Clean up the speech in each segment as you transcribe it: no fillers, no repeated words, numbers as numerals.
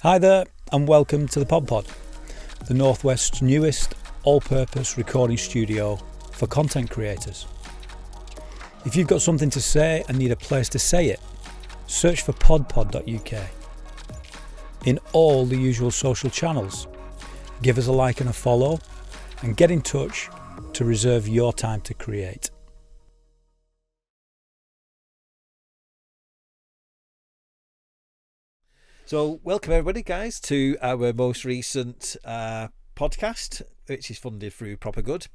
Hi there, and welcome to the Pod Pod, the Northwest's newest all-purpose recording studio for content creators. If you've got something to say and need a place to say it, search for podpod.uk. In all the usual social channels, give us a like and a follow, and get in touch to reserve your time to create. So welcome everybody, guys, to our most recent podcast, which is funded through Proper Good.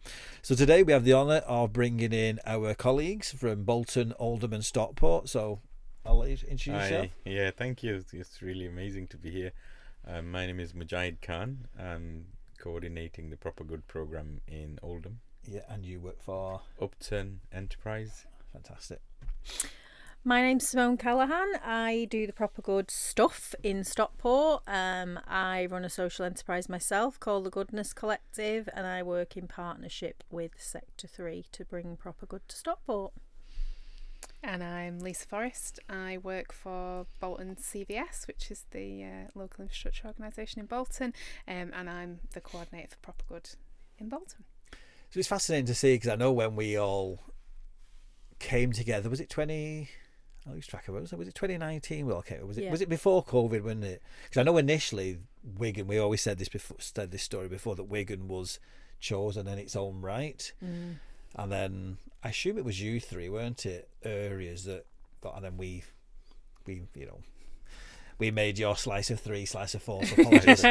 So today we have the honour of bringing in our colleagues from Bolton, Oldham and Stockport. So I'll let you introduce yourself. Yeah, thank you. It's really amazing to be here. My name is Muzahid Khan. I'm coordinating the Proper Good programme in Oldham. Yeah, and you work for? Upton Enterprise. Fantastic. My name's Simone Callaghan. I do the Proper Good stuff in Stockport. I run a social enterprise myself called the Goodness Collective, and I work in partnership with Sector 3 to bring Proper Good to Stockport. And I'm Lisa Forrest. I work for Bolton CVS, which is the local infrastructure organisation in Bolton, and I'm the coordinator for Proper Good in Bolton. So it's fascinating to see, because I know when we all came together, was it I lose track of it. Was it 2019? Well, okay, was it before COVID? Wasn't it? Because I know initially Wigan. We always said this story before, that Wigan was chosen in its own right, and then I assume it was you three, weren't it? Areas that got, and then we made your slice of three, slice of four. So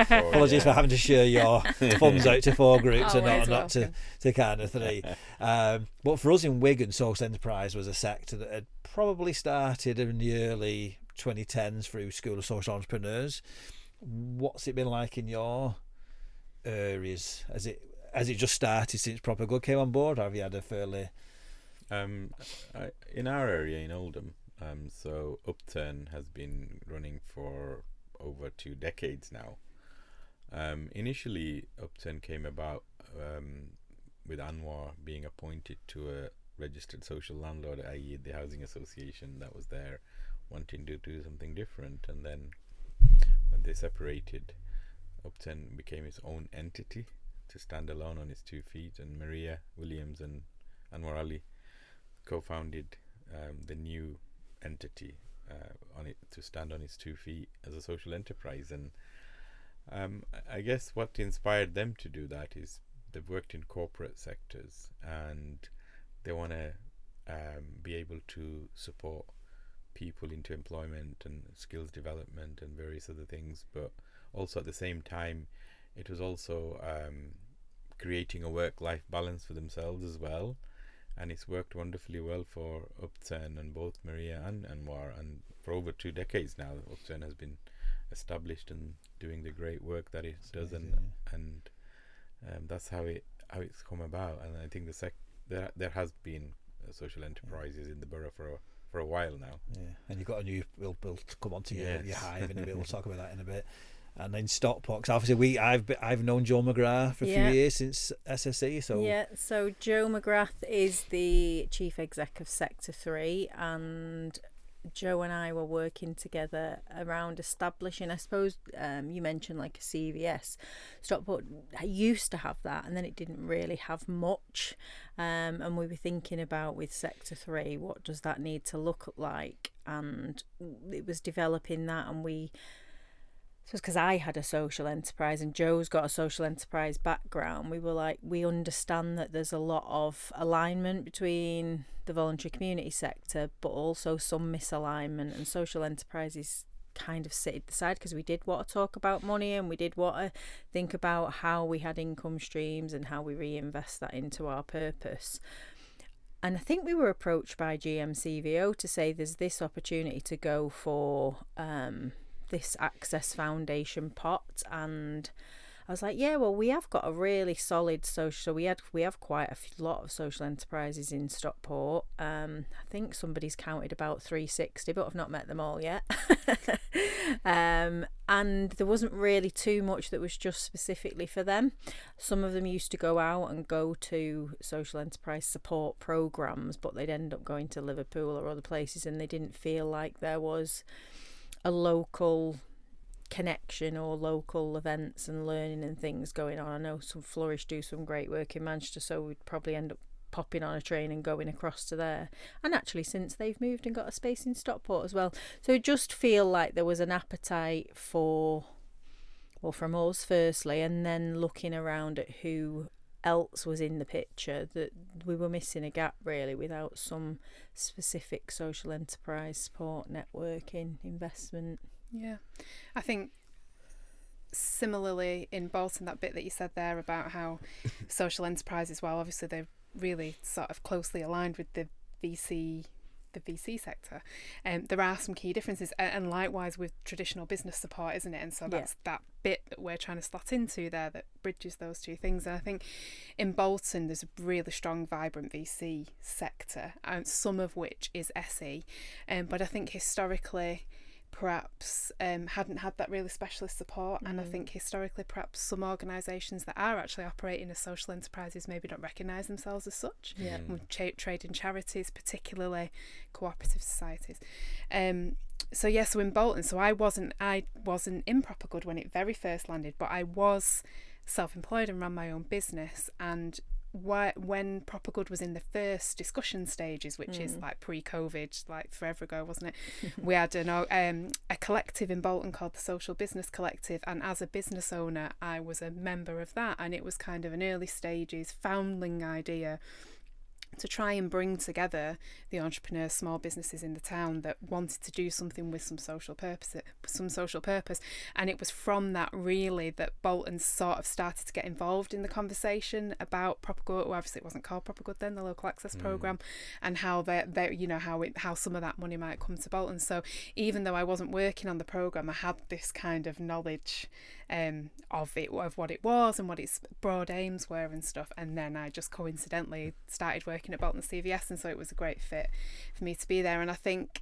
apologies for having to share your funds out to four groups and not to kind of three. But for us in Wigan, social enterprise was a sector that had probably started in the early 2010s through School of Social Entrepreneurs. What's it been like in your areas? Has it just started since Proper Good came on board, or have you had a fairly... in our area in Oldham, so Upton has been running for over 2 decades now. Initially, Upton came about with Anwar being appointed to a registered social landlord, i.e. the housing association that was there, wanting to do something different. And then when they separated, Upton became its own entity to stand alone on its 2 feet, and Maria Williams and Anwar Ali co-founded the new entity on it to stand on its 2 feet as a social enterprise. And I guess what inspired them to do that is they've worked in corporate sectors, and they want to be able to support people into employment and skills development and various other things, but also at the same time it was also creating a work-life balance for themselves as well. And it's worked wonderfully well for Upton and both Maria and Anwar, and for over 2 decades now Upton has been established and doing the great work that it does. And that's how it's come about. And I think there has been social enterprises in the borough for a while now. Yeah, and you've got a new. We'll come on to your hive in a bit. We'll talk about that in a bit. And then Stockport, 'cause obviously I've known Joe McGrath for a few years since SSE. So Joe McGrath is the chief exec of Sector 3, and Joe and I were working together around establishing, I suppose, you mentioned like a CVS. Stockport used to have that, and then it didn't really have much. And we were thinking about, with Sector 3, what does that need to look like? And it was developing that, and because I had a social enterprise and Joe's got a social enterprise background, we were like, we understand that there's a lot of alignment between the voluntary community sector, but also some misalignment, and social enterprises kind of sit aside, because we did want to talk about money, and we did want to think about how we had income streams and how we reinvest that into our purpose. And I think we were approached by GMCVO to say there's this opportunity to go for this Access Foundation pot, and I was like, yeah, well, we have got a really solid social, so we have quite a lot of social enterprises in Stockport. I think somebody's counted about 360, but I've not met them all yet. And there wasn't really too much that was just specifically for them. Some of them used to go out and go to social enterprise support programs, but they'd end up going to Liverpool or other places, and they didn't feel like there was a local connection or local events and learning and things going on. I know some Flourish do some great work in Manchester, so we'd probably end up popping on a train and going across to there. And actually, since they've moved and got a space in Stockport as well, so it just feel like there was an appetite for, well, from us firstly, and then looking around at who else was in the picture, that we were missing a gap really without some specific social enterprise support, networking, investment. Yeah, I think similarly in Bolton, that bit that you said there about how social enterprises, well, obviously they're really sort of closely aligned with the VC sector, there are some key differences, and likewise with traditional business support, isn't it? And so that's that bit that we're trying to slot into there that bridges those two things. And I think in Bolton there's a really strong, vibrant VC sector, and some of which is SE, but I think historically perhaps hadn't had that really specialist support, and I think historically perhaps some organisations that are actually operating as social enterprises maybe don't recognise themselves as such. Trade and charities, particularly cooperative societies. So in Bolton, so I wasn't in Proper Good when it very first landed, but I was self-employed and ran my own business. And when Proper Good was in the first discussion stages, which is like pre-COVID, like forever ago, wasn't it? We had a collective in Bolton called the Social Business Collective, and as a business owner I was a member of that, and it was kind of an early stages foundling idea to try and bring together the entrepreneurs, small businesses in the town that wanted to do something with some social purpose. And it was from that really that Bolton sort of started to get involved in the conversation about Proper Good. Well, obviously it wasn't called Proper Good then, the local access programme, and how how some of that money might come to Bolton. So even though I wasn't working on the programme, I had this kind of knowledge of what it was and what its broad aims were and stuff. And then I just coincidentally started working at Bolton CVS, and so it was a great fit for me to be there. And I think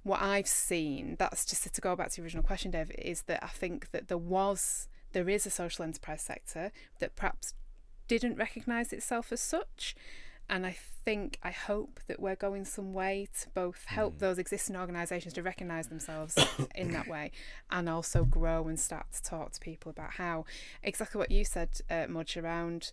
what I've seen, that's just to go back to the original question, Dave, is that I think that there is a social enterprise sector that perhaps didn't recognise itself as such. And I hope that we're going some way to both help those existing organisations to recognise themselves in that way, and also grow and start to talk to people about how, exactly what you said, Mudge, around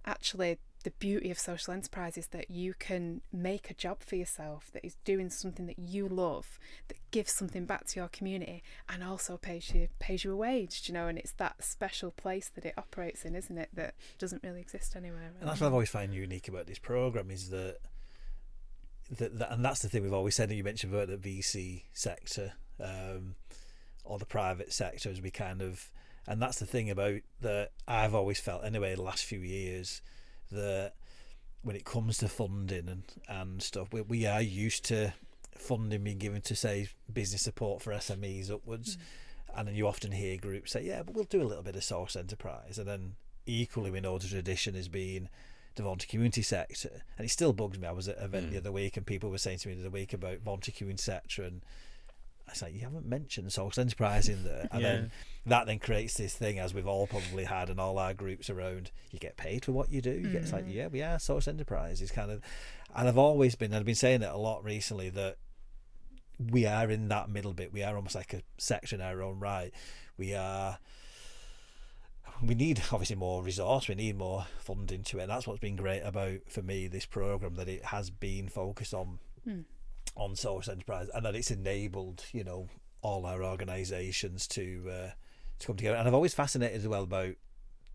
actually the beauty of social enterprise is that you can make a job for yourself that is doing something that you love, that gives something back to your community, and also pays you a wage, and it's that special place that it operates in, isn't it, that doesn't really exist anywhere. Really. And that's what I've always found unique about this programme, is that and that's the thing we've always said, and you mentioned about the VC sector or the private sector, as we kind of, and that's the thing about that I've always felt anyway the last few years, that when it comes to funding and stuff, we are used to funding being given to, say, business support for SMEs upwards, and then you often hear groups say, yeah, but we'll do a little bit of social enterprise. And then equally we know the tradition has been the voluntary community sector, and it still bugs me. I was at an event the other week and people were saying to me the other week about voluntary community sector, and I was like, you haven't mentioned social enterprise in there. And then that creates this thing, as we've all probably had in all our groups around, you get paid for what you do. You get, it's like, yeah, we are social enterprise. It's kind of, and I've been saying it a lot recently, that we are in that middle bit. We are almost like a section in our own right. We need obviously more resource, we need more funding to it, and that's what's been great about, for me, this programme, that it has been focused on social enterprise, and that it's enabled all our organisations to come together. And I've always fascinated as well about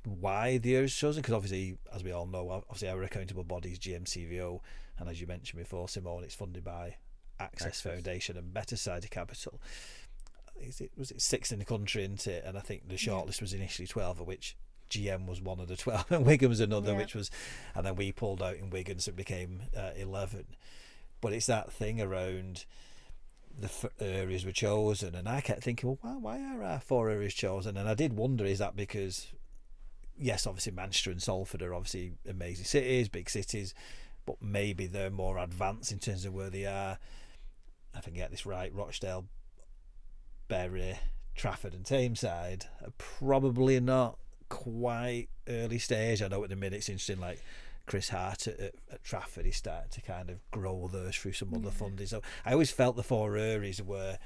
why the area is chosen, because obviously, as we all know, obviously our accountable body is GMCVO, and as you mentioned before, Simone, it's funded by Access Foundation and Better Society Capital. Was it 6 in the country, isn't it? And I think the shortlist was initially 12, of which GM was one of the 12 and Wigan was another, which was, and then we pulled out in Wigan, so it became 11. But it's that thing around the areas were chosen, and I kept thinking, well, why are our 4 areas chosen? And I did wonder, is that because, yes, obviously Manchester and Salford are obviously amazing cities, big cities, but maybe they're more advanced in terms of where they are. I can get this right, Rochdale, Bury, Trafford and Tameside are probably not quite early stage. I know at the minute it's interesting, like Chris Hart at Trafford, he's starting to kind of grow those through some other funding. So I always felt the 4 areas were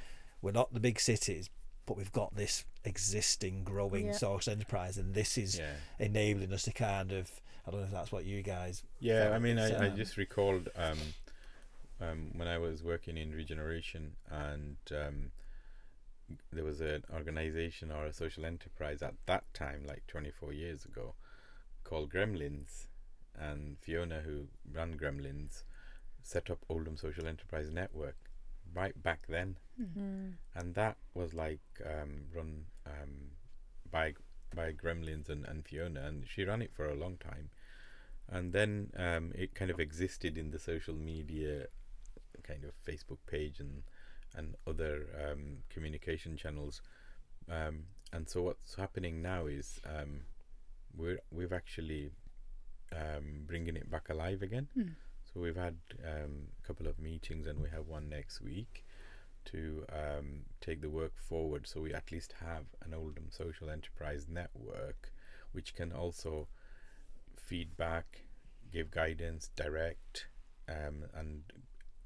not the big cities, but we've got this existing growing social enterprise, and this is enabling us to kind of, I don't know if that's what you guys I mean, I just recalled when I was working in regeneration, and there was an organization or a social enterprise at that time, like 24 years ago, called Gremlins, and Fiona, who ran Gremlins, set up Oldham Social Enterprise Network right back then. And that was like run by Gremlins and Fiona, and she ran it for a long time. And then it kind of existed in the social media kind of Facebook page and other communication channels, and so what's happening now is we've actually bringing it back alive again. So we've had a couple of meetings, and we have one next week to take the work forward, so we at least have an Oldham Social Enterprise Network which can also feedback, give guidance, direct, and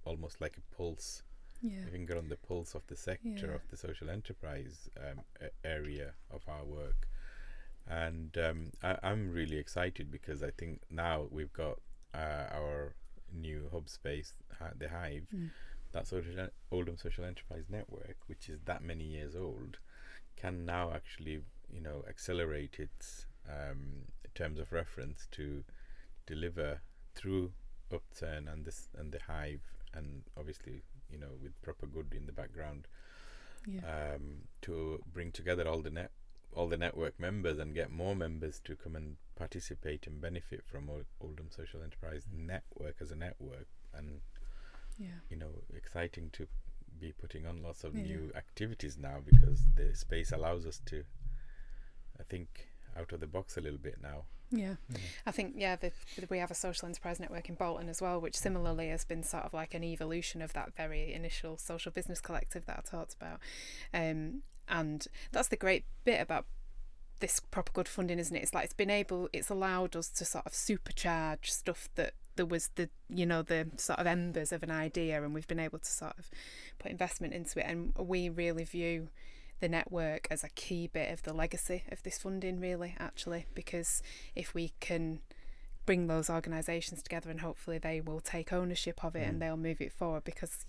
almost like a pulse. We can get on the pulse of the sector of the social enterprise area of our work. And I'm really excited, because I think now we've got our new hub space, the Hive, that Oldham Social Enterprise Network, which is that many years old, can now actually, accelerate its terms of reference to deliver through Upturn and the Hive, and obviously, with proper good in the background, to bring together all the network members and get more members to come and participate and benefit from Oldham Social Enterprise Network as a network. And exciting to be putting on lots of new activities now, because the space allows us to, I think, out of the box a little bit now. I think we have a social enterprise network in Bolton as well, which similarly has been sort of like an evolution of that very initial social business collective that I talked about, and that's the great bit about this proper good funding, isn't it? It's like it's allowed us to sort of supercharge stuff that there was the sort of embers of an idea, and we've been able to sort of put investment into it. And we really view the network as a key bit of the legacy of this funding, really, actually, because if we can bring those organisations together, and hopefully they will take ownership of it and they'll move it forward, because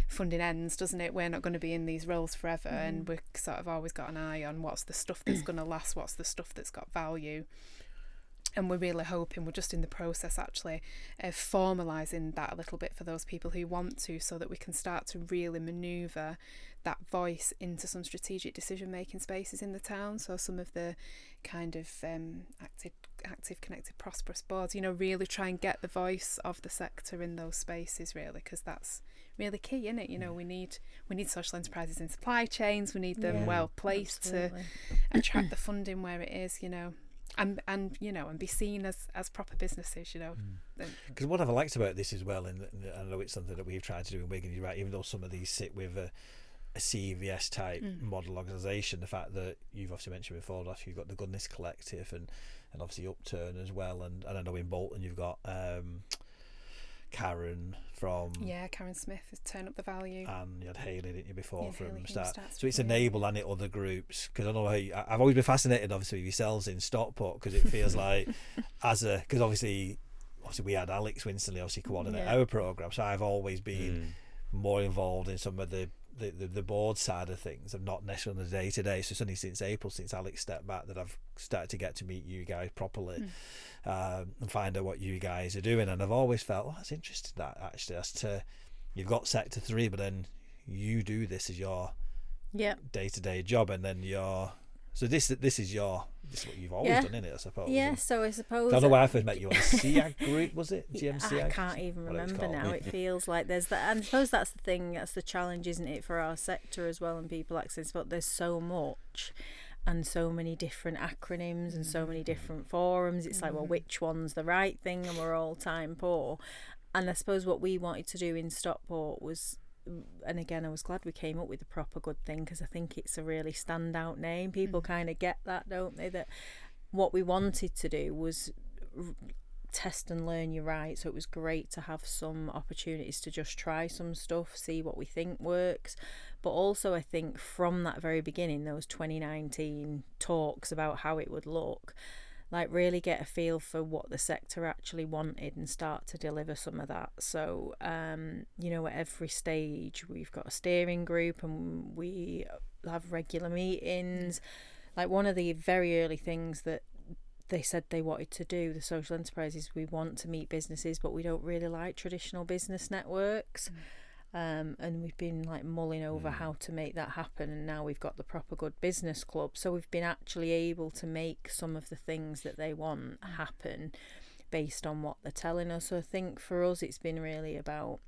funding ends, doesn't it? We're not going to be in these roles forever, and we've sort of always got an eye on what's the stuff that's going to last, what's the stuff that's got value. And we're really hoping, we're just in the process actually of formalising that a little bit for those people who want to, so that we can start to really manoeuvre that voice into some strategic decision-making spaces in the town. So some of the kind of active, connected, prosperous boards, really try and get the voice of the sector in those spaces, really, because that's really key, isn't it? We need social enterprises in supply chains. We need them well placed to attract the funding where it is, and be seen as proper businesses, Because what I've liked about this as well, and I know it's something that we've tried to do in Wigan, you're right, even though some of these sit with a CVS type model organisation, the fact that you've obviously mentioned before that you've got the Goodness Collective and obviously Upturn as well, and I know in Bolton you've got Karen from Karen Smith has Turn Up the Value, and you had Hayley, didn't you, before from Hayley start. So it's enabled and other groups, because I know I've always been fascinated obviously with yourselves in Stockport, because it feels like because obviously we had Alex Winstanley obviously coordinate our programme, so I've always been more involved in some of the board side of things. I'm not necessarily on the day-to-day, so it's only since April, since Alex stepped back, that I've started to get to meet you guys properly and find out what you guys are doing. And I've always felt, that's interesting, that actually, as to, you've got Sector 3, but then you do this as your day-to-day job, and then so this is what you've always done, isn't it, I suppose? So I suppose I don't know why I first met you on the SEAG group, was it? GMCAG? I can't even remember now. It feels like there's that, and I suppose that's the thing, that's the challenge, isn't it, for our sector as well, and people access, but there's so much and so many different acronyms and so many different forums. It's like, well, which one's the right thing, and we're all time poor. And I suppose what we wanted to do in Stockport was, and again I was glad we came up with the proper good thing, because I think it's a really standout name. People kind of get that, don't they, that what we wanted to do was test and learn your right. So it was great to have some opportunities to just try some stuff, see what we think works, But also I think from that very beginning, those 2019 talks about how it would look, like really get a feel for what the sector actually wanted and start to deliver some of that. So, you know, at every stage we've got a steering group and we have regular meetings. Like one of the very early things that they said they wanted to do, the social enterprises, we want to meet businesses, but we don't really like traditional business networks. And we've been like mulling over how to make that happen, and now we've got the Proper Good Business Club, so we've been actually able to make some of the things that they want happen based on what they're telling us. So I think for us it's been really about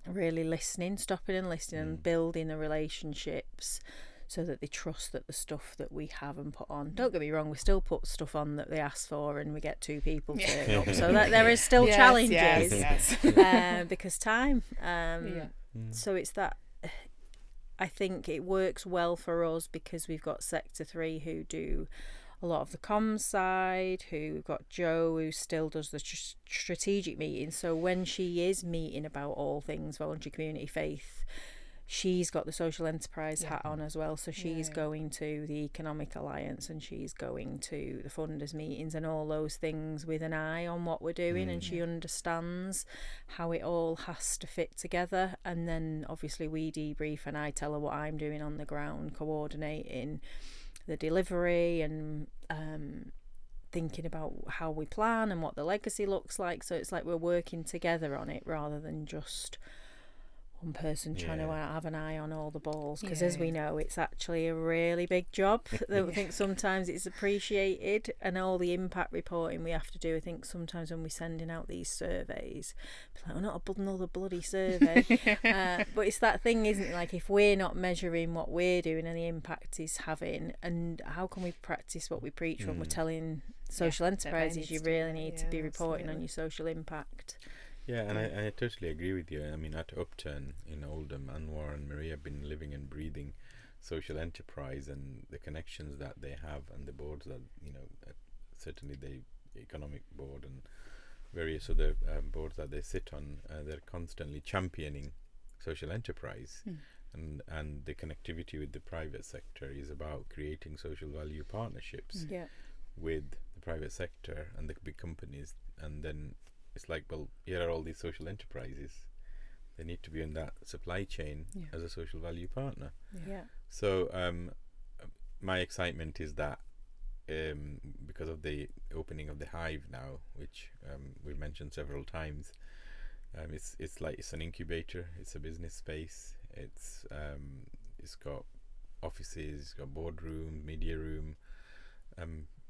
really listening, stopping and listening and building the relationships so that they trust that the stuff that we have and put on, don't get me wrong, we still put stuff on that they ask for and we get 2 people turn up, so that there is still challenges because time. So it's that, I think it works well for us because we've got Sector 3 who do a lot of the comms side, we've got Jo who still does the strategic meetings. So when she is meeting about all things voluntary, community, faith, she's got the social enterprise hat on as well. So she's going to the Economic Alliance and she's going to the funders meetings and all those things with an eye on what we're doing, and she understands how it all has to fit together. And then obviously we debrief and I tell her what I'm doing on the ground, coordinating the delivery and thinking about how we plan and what the legacy looks like. So it's like we're working together on it rather than just one person trying to have an eye on all the balls, because as we know, it's actually a really big job. I think sometimes it's appreciated, and all the impact reporting we have to do. I think sometimes when we're sending out these surveys, it's like, not another bloody survey. But it's that thing, isn't it? Like, if we're not measuring what we're doing and the impact it's having, and how can we practice what we preach when we're telling social enterprises you really need to be reporting on your social impact? Yeah, and I totally agree with you. I mean, at Upturn in Oldham, Anwar and Maria have been living and breathing social enterprise and the connections that they have and the boards that, you know, certainly the economic board and various other boards that they sit on, they're constantly championing social enterprise. And the connectivity with the private sector is about creating social value partnerships with the private sector and the big companies, and then it's like, well, here are all these social enterprises. They need to be in that supply chain as a social value partner. So my excitement is that because of the opening of the Hive now, which we've mentioned several times, it's like it's an incubator. It's a business space. It's got offices, it's got boardroom, media room.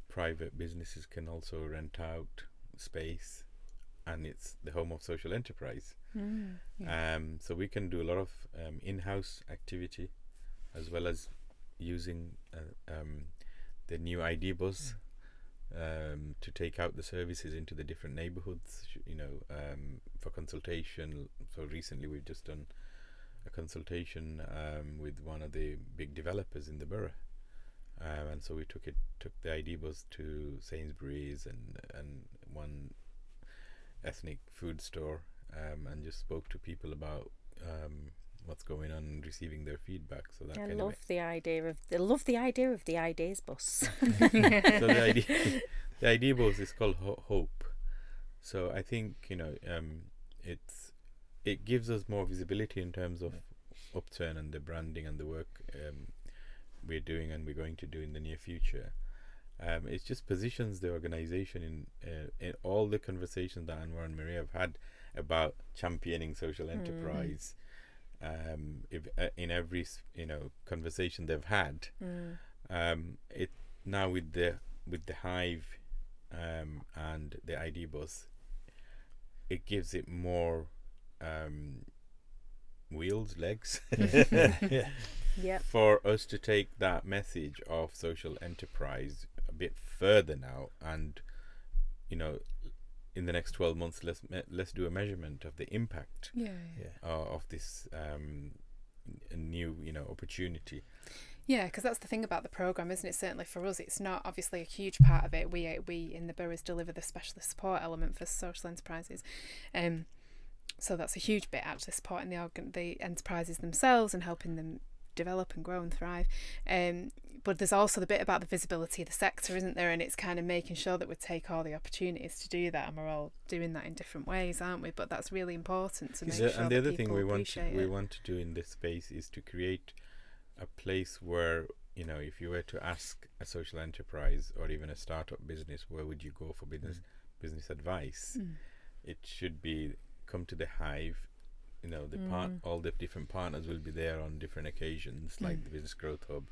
Private businesses can also rent out space. And it's the home of social enterprise. So we can do a lot of in-house activity, as well as using the new ID bus to take out the services into the different neighbourhoods, you know, for consultation. So recently we've just done a consultation with one of the big developers in the borough. And so we took the ID bus to Sainsbury's and one ethnic food store, and just spoke to people about what's going on and receiving their feedback. So that I love the idea of the ideas bus. So the idea bus is called Hope. So I think, you know, it gives us more visibility in terms of Upturn and the branding and the work we're doing and we're going to do in the near future. It just positions the organisation in all the conversations that Anwar and Maria have had about championing social enterprise. In every conversation they've had, it now with the Hive and the ID bus, it gives it more legs for us to take that message of social enterprise a bit further now. And, you know, in the next 12 months, let's do a measurement of the impact of this new, you know, opportunity. Yeah, because that's the thing about the programme, isn't it? Certainly for us, it's not obviously a huge part of it. We in the boroughs deliver the specialist support element for social enterprises. So that's a huge bit, actually, supporting the enterprises themselves and helping them develop and grow and thrive. But there's also the bit about the visibility of the sector, isn't there? And it's kind of making sure that we take all the opportunities to do that, and we're all doing that in different ways, aren't we? But that's really important to make sure and the that other thing people we appreciate it. want to do in this space is to create a place where, you know, if you were to ask a social enterprise or even a startup business, where would you go for business advice? It should be come to the Hive. You know, all the different partners will be there on different occasions, like the Business Growth Hub.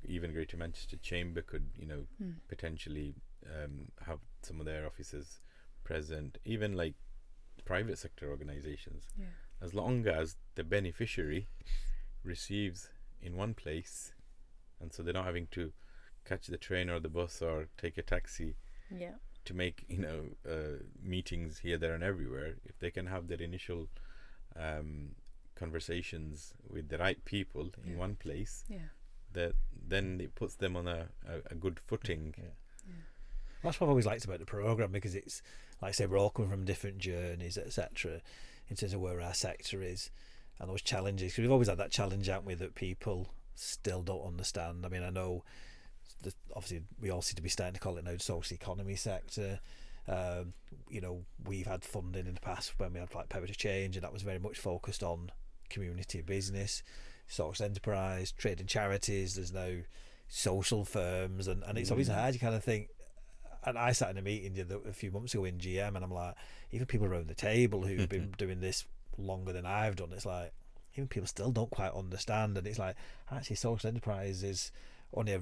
Even Greater Manchester Chamber could, you know, potentially have some of their officers present. Even like private sector organisations, as long as the beneficiary receives in one place, and so they're not having to catch the train or the bus or take a taxi to make, you know, meetings here, there and everywhere. If they can have their initial conversations with the right people in one place, then it puts them on a good footing. That's what I've always liked about the programme, because it's, like I say, we're all coming from different journeys, etc., in terms of where our sector is and those challenges. Because we've always had that challenge, haven't we, that people still don't understand. I mean, I know obviously we all seem to be starting to call it now the social economy sector. You know, we've had funding in the past when we had like Power to Change, and that was very much focused on community business, social enterprise, trade and charities. There's now social firms, and it's always hard. You kind of think, and I sat in a meeting a few months ago in GM, and I'm like, even people around the table who've been doing this longer than I've done, it's like even people still don't quite understand. And it's like, actually, social enterprise is only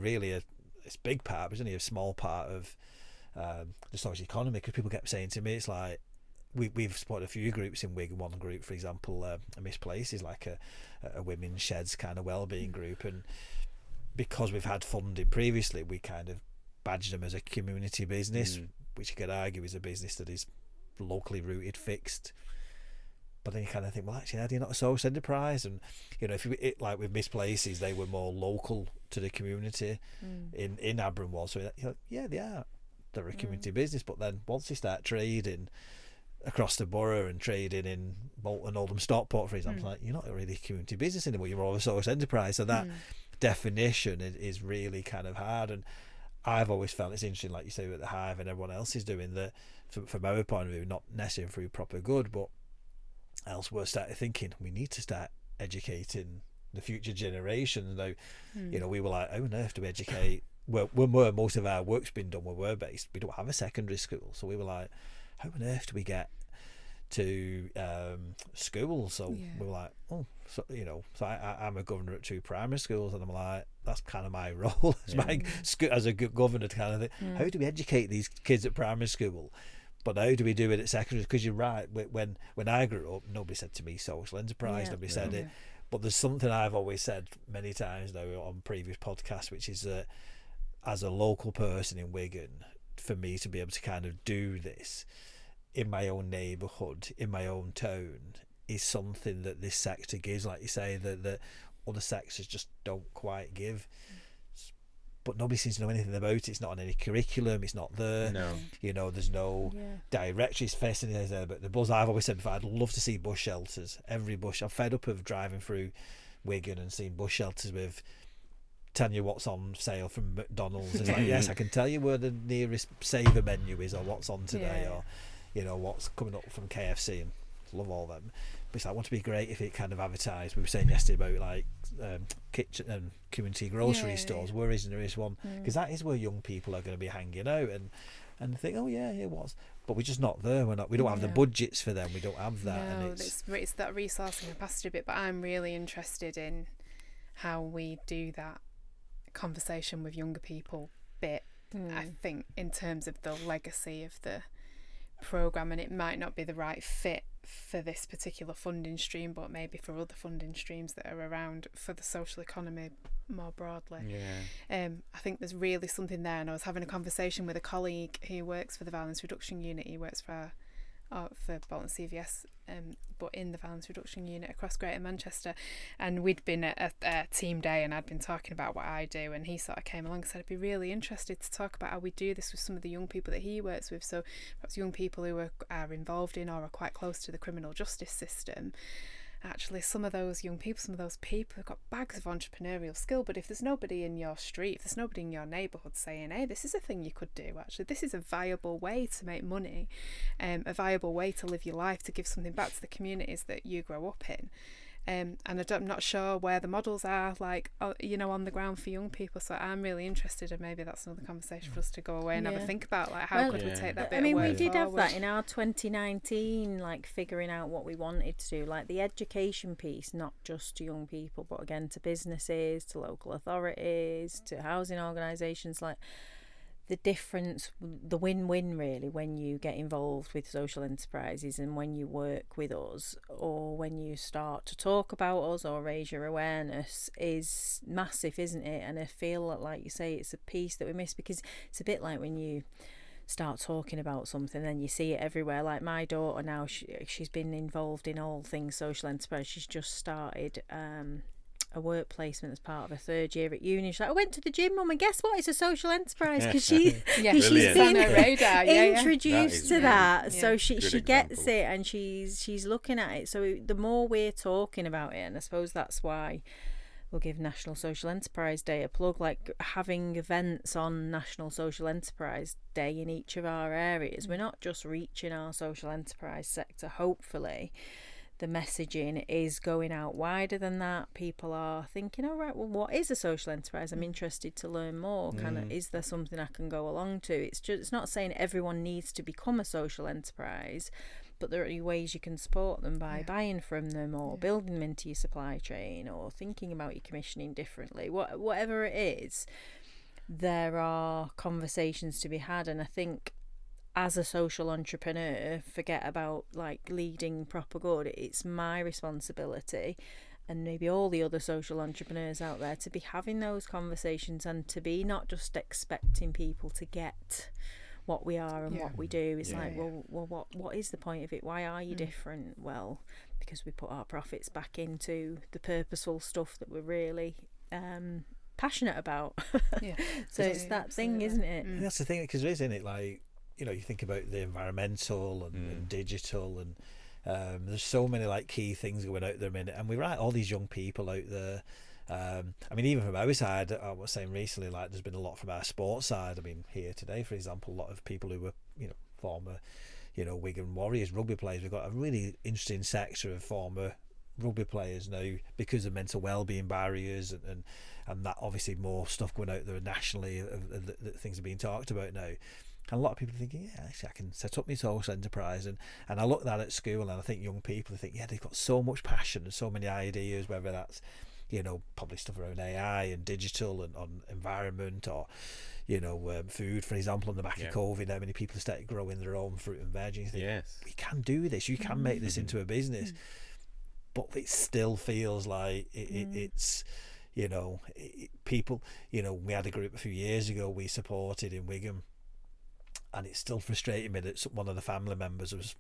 it's a big part, but it's only a small part of the social economy. Because people kept saying to me, it's like we've supported a few groups in Wigan. One group, for example, a Misplaced, is like a women's sheds kind of wellbeing group, and because we've had funding previously, we kind of badged them as a community business, which you could argue is a business that is locally rooted, fixed. But then you kind of think, well, actually, are they not a social enterprise? And, you know, like with Misplaces, they were more local to the community in Abram. So you're like, yeah, they are. They're a community business. But then once they start trading across the borough and trading in Bolton, Oldham, Stockport, for example, like, you're not really a community business anymore. You're more of a social enterprise. So that definition is really kind of hard. And I've always felt it's interesting, like you say, with the Hive and everyone else is doing, that from our point of view, not necessarily through proper good, but elsewhere, started thinking we need to start educating the future generations. Now, you know, we were like, how on earth do we educate? Well, where most of our work's been done, where we're based, we don't have a secondary school. So we were like, how on earth do we get to school? So we were like, so, you know, so I'm a governor at 2 primary schools, and I'm like, that's kind of my role as a governor, to kind of think, how do we educate these kids at primary school? But how do we do it at secondary? Because you're right, when I grew up, nobody said to me social enterprise, nobody said it. But there's something I've always said many times now on previous podcasts, which is that as a local person in Wigan, for me to be able to kind of do this in my own neighbourhood, in my own town, is something that this sector gives, like you say, that other sectors just don't quite give. But nobody seems to know anything about it. It's not on any curriculum. It's not there. No. You know, there's no directory. It's fascinating there. But the buzz, I've always said before, I'd love to see bus shelters. Every bush. I'm fed up of driving through Wigan and seeing bus shelters with telling you what's on sale from McDonald's. It's like, yes, I can tell you where the nearest Savour menu is, or what's on today, or, you know, what's coming up from KFC, and love all them. But it's like, I want to be great if it kind of advertised. We were saying yesterday about like kitchen and community grocery stores. Where isn't there is one? Because that is where young people are going to be hanging out, and think, oh yeah, what's? But we're just not there. We don't have the budgets for them. We don't have that. No, and it's that resourcing capacity bit. But I'm really interested in how we do that conversation with younger people bit. I think in terms of the legacy of the programme, and it might not be the right fit for this particular funding stream, but maybe for other funding streams that are around for the social economy more broadly. I think there's really something there, and I was having a conversation with a colleague who works for the Violence Reduction Unit. He works for for Bolton CVS, but in the violence reduction unit across Greater Manchester, and we'd been at a team day, and I'd been talking about what I do, and he sort of came along and said I'd be really interested to talk about how we do this with some of the young people that he works with, so perhaps young people who are involved in or are quite close to the criminal justice system. Actually, some of those young people, some of those people have got bags of entrepreneurial skill, but if there's nobody in your street, if there's nobody in your neighbourhood saying, hey, this is a thing you could do, actually, this is a viable way to make money, a viable way to live your life, to give something back to the communities that you grow up in. And I'm not sure where the models are, like, on the ground for young people. So I'm really interested, and maybe that's another conversation for us to go away and have a think about, like, how could we take that bit of work we did forward? have that in our 2019, like, figuring out what we wanted to do, like the education piece, not just to young people, but again to businesses, to local authorities, to housing organisations, like, the difference, the win-win really, when you get involved with social enterprises and when you work with us, or when you start to talk about us or raise your awareness, is massive, isn't it? And I feel like you say, it's a piece that we miss, because it's a bit like when you start talking about something, then you see it everywhere. Like my daughter now, she's been involved in all things social enterprise. She's just started a work placement as part of her third year at uni. She's like, I went to the gym, Mum, and guess what? It's a social enterprise, because she's been introduced to that. So she gets it, and she's looking at it. So the more we're talking about it, and I suppose that's why we'll give National Social Enterprise Day a plug, like having events on National Social Enterprise Day in each of our areas. We're not just reaching our social enterprise sector, hopefully. The messaging is going out wider than that. People are thinking, all right, well, what is a social enterprise? I'm interested to learn more. Is there something I can go along to? It's not saying everyone needs to become a social enterprise, but there are ways you can support them by buying from them, or building them into your supply chain, or thinking about your commissioning differently. Whatever it is, there are conversations to be had. And I think, as a social entrepreneur, forget about like leading proper good, it's my responsibility, and maybe all the other social entrepreneurs out there, to be having those conversations, and to be not just expecting people to get what we are and what we do. It's what is the point of it? Why are you different? Well, because we put our profits back into the purposeful stuff that we're really passionate about. So it's that thing, isn't it? And that's the thing, because isn't it, like, you think about the environmental and digital, and there's so many like key things going out there a minute, and we write all these young people out there. I mean, even from our side, I was saying recently, like, there's been a lot from our sports side. I mean, here today, for example, a lot of people who were former Wigan Warriors rugby players. We've got a really interesting sector of former rugby players now, because of mental well-being barriers, and that obviously more stuff going out there nationally, that things are being talked about now. And a lot of people are thinking, actually, I can set up my social enterprise. And I look at that at school, and I think young people think, they've got so much passion and so many ideas, whether that's, probably stuff around AI and digital and on environment, or, food, for example, on the back of COVID, how many people started growing their own fruit and veg. And you think, we can do this. You can make this into a business. But it still feels like it's, people, we had a group a few years ago we supported in Wigan. And it's still frustrating me that one of the family members was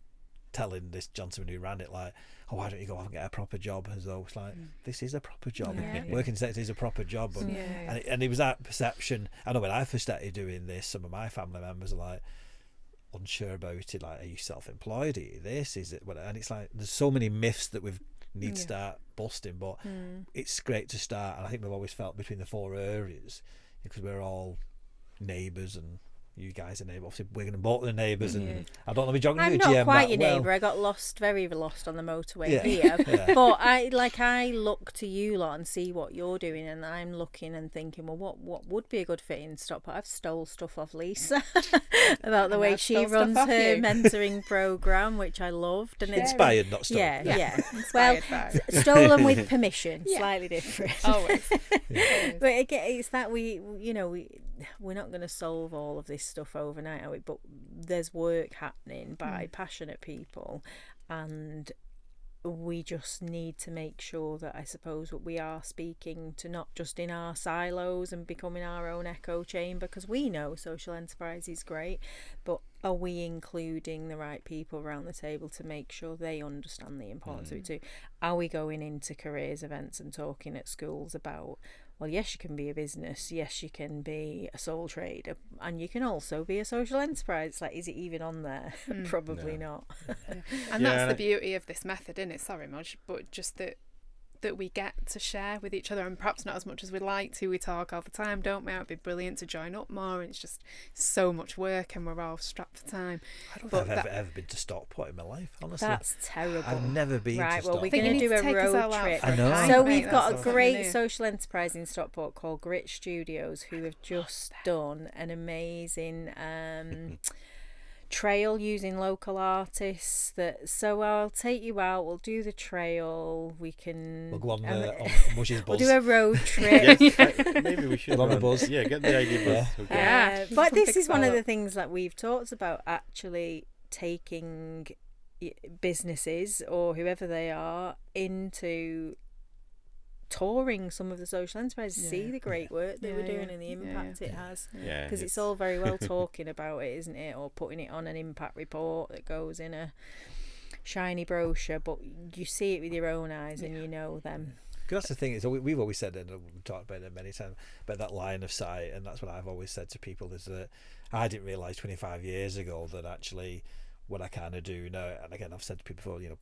telling this gentleman who ran it, like, why don't you go off and get a proper job? As though it's like, this is a proper job. Working sector is a proper job. And it was that perception. I know when I first started doing this, some of my family members are like unsure about it. Like, are you self-employed? Are you this? Is it? And it's like, there's so many myths that we need to start busting. But it's great to start. And I think we've always felt between the four areas, because we're all neighbours, and you guys are neighbours. Obviously, Wigan and Bolton are neighbours, and I don't know if you're I'm not quite your neighbour. I got very lost on the motorway here. But I look to you lot and see what you're doing, and I'm looking and thinking, well, what would be a good fit in Stockport? I've stole stuff off Lisa about the way she runs her mentoring programme, which I loved. And inspired, not stolen. Yeah. Well, stolen with permission, slightly different. Always. But it's that we're not going to solve all of this stuff overnight, are we? But there's work happening by passionate people, and we just need to make sure that, I suppose, what we are speaking to not just in our silos and becoming our own echo chamber, because we know social enterprise is great, but are we including the right people around the table to make sure they understand the importance of it too? Are we going into careers events and talking at schools about, well, yes, you can be a business, yes, you can be a sole trader, and you can also be a social enterprise. It's like, is it even on there? Probably not. And that's the beauty of this method, isn't it? Sorry, Mudge, but just that we get to share with each other, and perhaps not as much as we'd like to. We talk all the time, don't we? It would be brilliant to join up more, and it's just so much work and we're all strapped for time. I don't think I've ever been to Stockport in my life, honestly. That's terrible. I've never been to Stockport. Well, we're going to do a road trip. I know. So we've got a great social enterprise in Stockport called Grit Studios, who have just done an amazing trail using local artists. So I'll take you out, we'll do the trail, we'll go on Mush's bus. We'll do a road trip. Maybe we should on the bus. Yeah, get the idea bus. But this is one of the things that we've talked about, actually taking businesses or whoever they are into touring some of the social enterprises, see the great work they were doing and the impact it has. Because it's all very well talking about it, isn't it, or putting it on an impact report that goes in a shiny brochure, but you see it with your own eyes and you know them. Because that's the thing, is we've always said, and we've talked about it many times, about that line of sight, and that's what I've always said to people, is that I didn't realise 25 years ago that actually what I kind of do now, and again I've said to people before,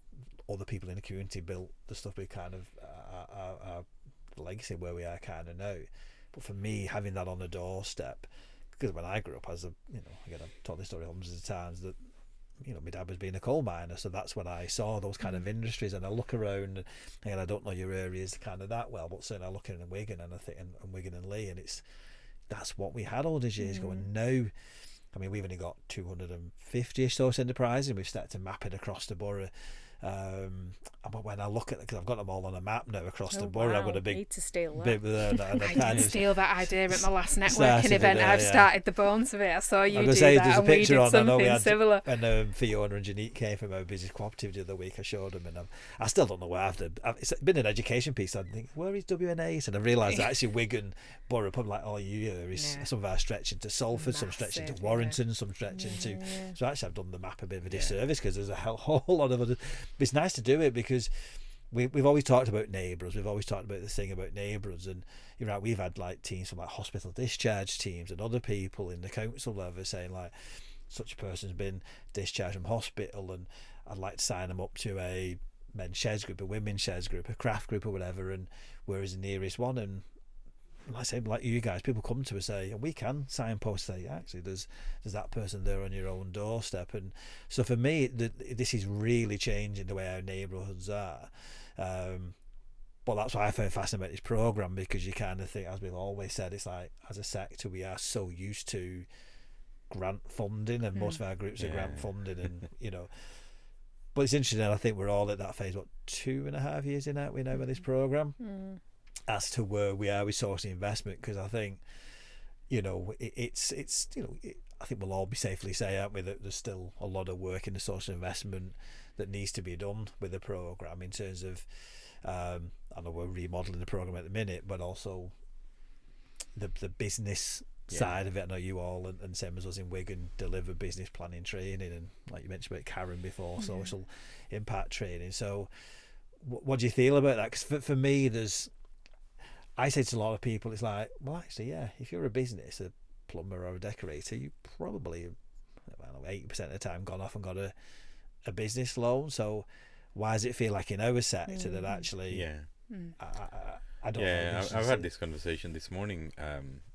other people in the community built the stuff we kind of our legacy where we are kind of now. But for me, having that on the doorstep, because when I grew up as again I've told this story hundreds of times, that my dad was being a coal miner, so that's when I saw those kind of industries. And I look around, and I don't know your areas kind of that well, but certainly I look in Wigan, and I think and Wigan and Leigh, and that's what we had all these years ago. And now, I mean, we've only got 250-ish social enterprises, and we've started to map it across the borough. But when I look at it, because I've got them all on a map now across the borough, I've got a big. Need to steal that. I did steal that idea at my last networking event. I've started the bones of it. I saw you do that, and we did something similar. And Fiona and Janique came from our business cooperative the other week. I showed them, and I still don't know where it's been an education piece. I think, where is WNAs? And I realised that actually Wigan Borough, probably like all you hear, is some of our stretching to Salford, some stretching to Warrington, some stretching to. So actually, I've done the map a bit of a disservice, because there's a whole lot of other. But it's nice to do it, because we've always talked about neighbourhoods. We've always talked about the thing about neighbourhoods, and you're right. We've had like teams from like hospital discharge teams and other people in the council level saying like, such a person's been discharged from hospital, and I'd like to sign them up to a men's shares group, a women's shares group, a craft group, or whatever. And where is the nearest one? And like I say, like you guys, people come to us say, and we can signpost, say, actually, there's that person there on your own doorstep. And so for me, this is really changing the way our neighbourhoods are. But that's why I found fascinating about this programme, because you kind of think, as we've always said, it's like, as a sector, we are so used to grant funding, and most of our groups are grant funded, and but it's interesting. I think we're all at that phase, 2.5 years in, aren't we now, with this programme? As to where we are with sourcing investment, because I think I think we'll all be safely say, aren't we, that there's still a lot of work in the social investment that needs to be done with the programme, in terms of I know we're remodelling the programme at the minute, but also the business side of it. I know you all and same as us in Wigan deliver business planning training, and like you mentioned about Karen before, social impact training. So what do you feel about that? Because for me, I say to a lot of people, it's like, well, actually, if you're a business, a plumber or a decorator, you probably, 80% of the time gone off and got a business loan. So why does it feel like in our sector that actually, I don't know. I've had this conversation this morning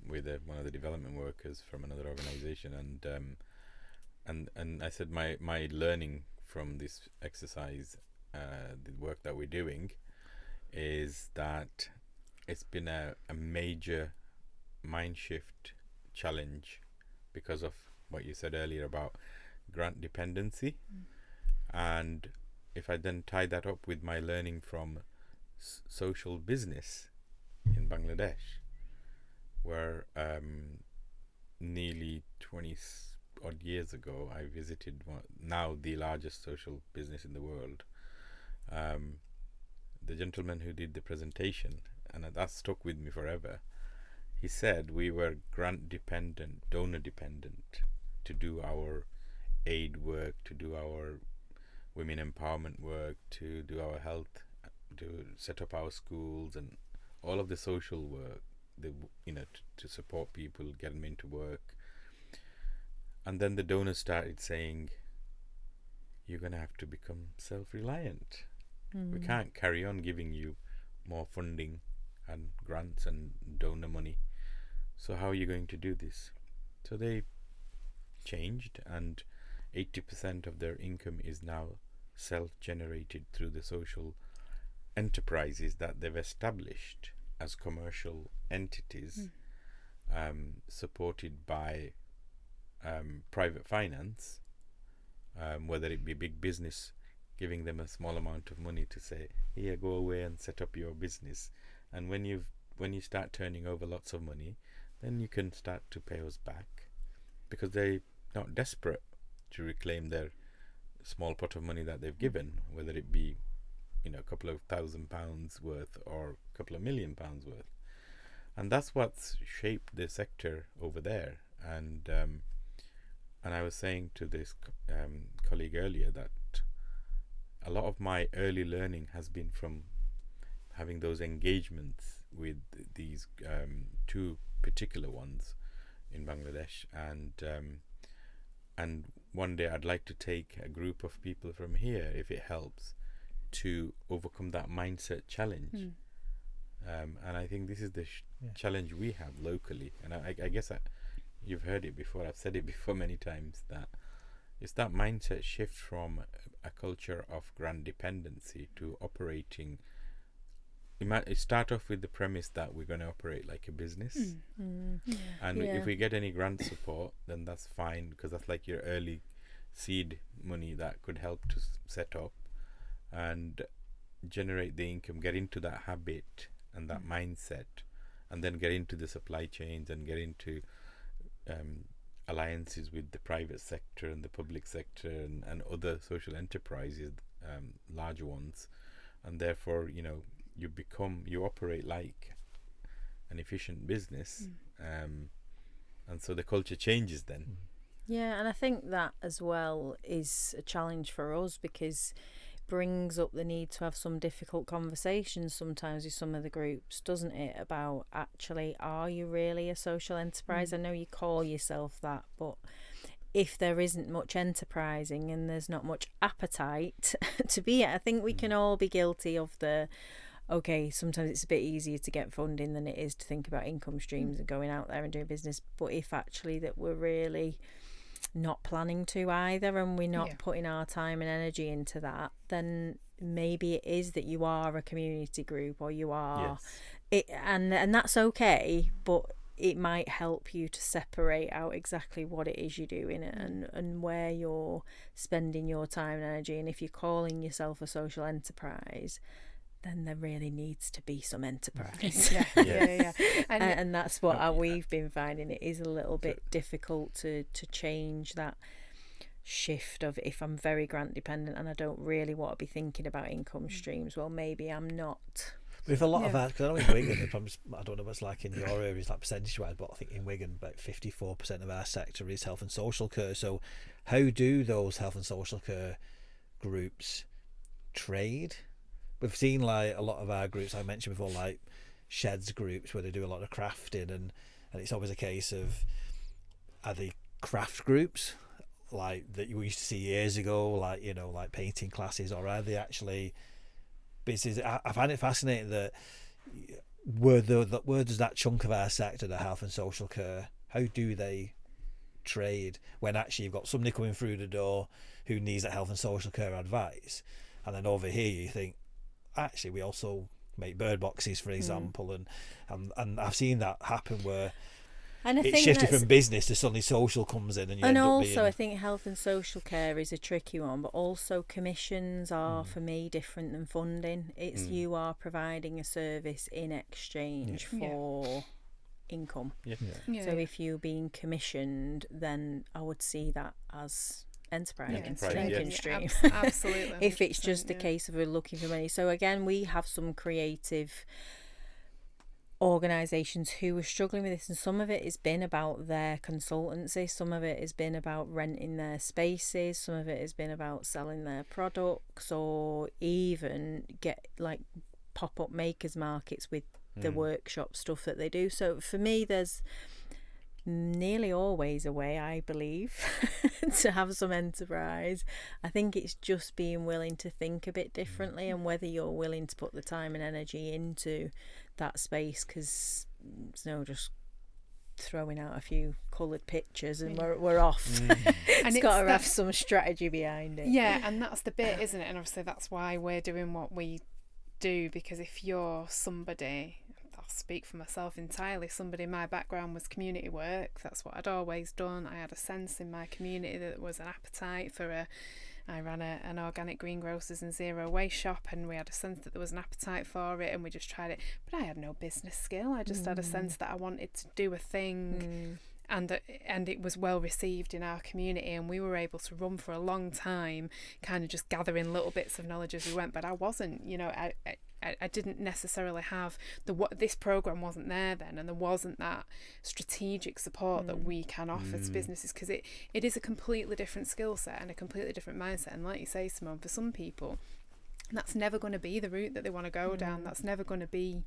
with one of the development workers from another organisation, and I said my learning from this exercise, the work that we're doing, is that it's been a major mind shift challenge because of what you said earlier about grant dependency. And if I then tie that up with my learning from social business in Bangladesh, where nearly 20 odd years ago I visited now the largest social business in the world, the gentleman who did the presentation, and that stuck with me forever. He said we were grant dependent, donor dependent to do our aid work, to do our women empowerment work, to do our health, to set up our schools and all of the social work, to support people, get them into work. And then the donors started saying, you're going to have to become self-reliant. We can't carry on giving you more funding and grants and donor money. So how are you going to do this? So they changed, and 80% of their income is now self-generated through the social enterprises that they've established as commercial entities, supported by private finance, whether it be big business giving them a small amount of money to say, here, go away and set up your business, and when you start turning over lots of money, then you can start to pay us back, because they're not desperate to reclaim their small pot of money that they've given, whether it be a couple of £1,000 worth or a couple of £1 million worth. And that's what's shaped the sector over there. And I was saying to this colleague earlier that a lot of my early learning has been from having those engagements with these two particular ones in Bangladesh, and one day I'd like to take a group of people from here, if it helps, to overcome that mindset challenge. And I think this is the challenge we have locally, and I guess you've heard it before, I've said it before many times, that it's that mindset shift from a culture of grant dependency to operating. Start off with the premise that we're going to operate like a business, and if we get any grant support, then that's fine, because that's like your early seed money that could help to set up and generate the income, get into that habit and that mindset, and then get into the supply chains and get into alliances with the private sector and the public sector and other social enterprises, larger ones, and therefore you operate like an efficient business, and so the culture changes then. Yeah, and I think that as well is a challenge for us, because it brings up the need to have some difficult conversations sometimes with some of the groups, doesn't it, about actually, are you really a social enterprise? I know you call yourself that, but if there isn't much enterprising and there's not much appetite to be it, I think we can all be guilty of okay, sometimes it's a bit easier to get funding than it is to think about income streams and going out there and doing business. But if actually that we're really not planning to either, and we're not putting our time and energy into that, then maybe it is that you are a community group, or you are it, and that's okay, but it might help you to separate out exactly what it is you're doing and where you're spending your time and energy. And if you're calling yourself a social enterprise, then there really needs to be some enterprise. And that's what we've been finding. It is a little bit difficult to change that shift of, if I'm very grant dependent and I don't really want to be thinking about income streams, well, maybe I'm not. But if a lot of our, because I know in Wigan, I don't know what it's like in your areas, like percentage wise, but I think in Wigan about 54% of our sector is health and social care. So how do those health and social care groups trade? We've seen like a lot of our groups, I mentioned before, like sheds groups where they do a lot of crafting, and it's always a case of, are they craft groups like that we used to see years ago, like like painting classes, or are they actually business? I find it fascinating that where does that chunk of our sector, the health and social care, how do they trade when actually you've got somebody coming through the door who needs that health and social care advice, and then over here you think, actually we also make bird boxes, for example, and I've seen that happen where it's shifted from business to suddenly social comes in, and also I think health and social care is a tricky one, but also commissions are for me different than funding. It's you are providing a service in exchange for income. So if you're being commissioned, then I would see that as enterprise, Enterprise, income yeah. stream. Absolutely. If it's 100%, just a yeah. case of we're looking for money. So again, we have some creative organisations who are struggling with this, and some of it has been about their consultancy, some of it has been about renting their spaces, some of it has been about selling their products, or even get like pop-up makers markets with the workshop stuff that they do. So for me, there's nearly always a way, I believe, to have some enterprise. I think it's just being willing to think a bit differently, and whether you're willing to put the time and energy into that space, because it's no just throwing out a few coloured pictures and we're off. It's got to have some strategy behind it. Yeah, and that's the bit, isn't it? And obviously that's why we're doing what we do, because if you're somebody, I'll speak for myself entirely, somebody, my background was community work, that's what I'd always done. I had a sense in my community that there was an appetite for I ran an organic greengrocers and zero waste shop, and we had a sense that there was an appetite for it, and we just tried it. But I had no business skill. I just had a sense that I wanted to do a thing, and it was well received in our community, and we were able to run for a long time, kind of just gathering little bits of knowledge as we went. But I wasn't, I didn't necessarily have this program wasn't there then, and there wasn't that strategic support that we can offer to businesses, because it is a completely different skill set and a completely different mindset. And like you say, Simone, for some people, that's never going to be the route that they want to go down. That's never going to be.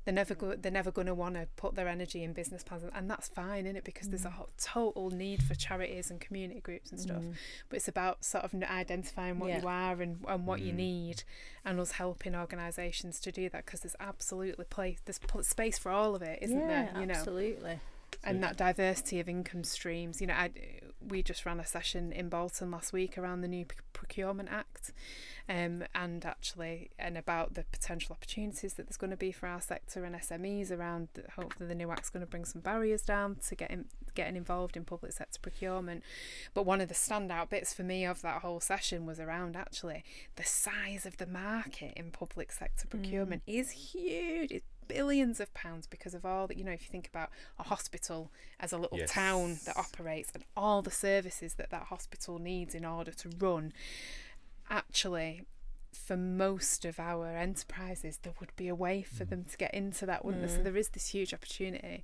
They're never going to want to put their energy in business plans, and that's fine, isn't it? Because there's a total need for charities and community groups and stuff. But it's about sort of identifying what you are and what you need, and us helping organisations to do that, because there's absolutely there's space for all of it, isn't there? Absolutely. And that diversity of income streams. We just ran a session in Bolton last week around the new Procurement Act, and about the potential opportunities that there's going to be for our sector and SMEs around. Hopefully the new Act's going to bring some barriers down to getting involved in public sector procurement. But one of the standout bits for me of that whole session was around actually the size of the market in public sector procurement is huge. It's billions of pounds, because of all that, if you think about a hospital as a little town that operates, and all the services that hospital needs in order to run, actually for most of our enterprises there would be a way for them to get into that, wouldn't there? So there is this huge opportunity,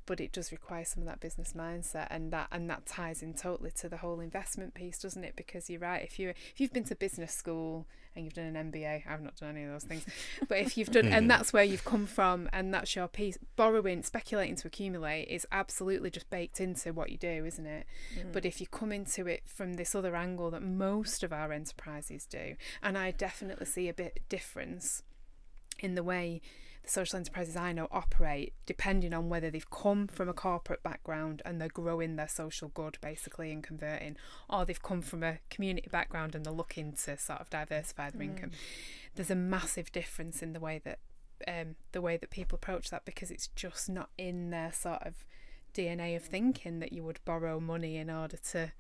but it does require some of that business mindset, and that ties in totally to the whole investment piece, doesn't it? Because you're right, if you've been to business school and you've done an MBA, I've not done any of those things, but if you've done, and that's where you've come from, and that's your piece, speculating to accumulate is absolutely just baked into what you do, isn't it? But if you come into it from this other angle that most of our enterprises do, and I definitely see a bit difference in the way the social enterprises I know operate, depending on whether they've come from a corporate background and they're growing their social good basically and converting, or they've come from a community background and they're looking to sort of diversify their income. There's a massive difference in the way that people approach that, because it's just not in their sort of DNA of thinking that you would borrow money in order to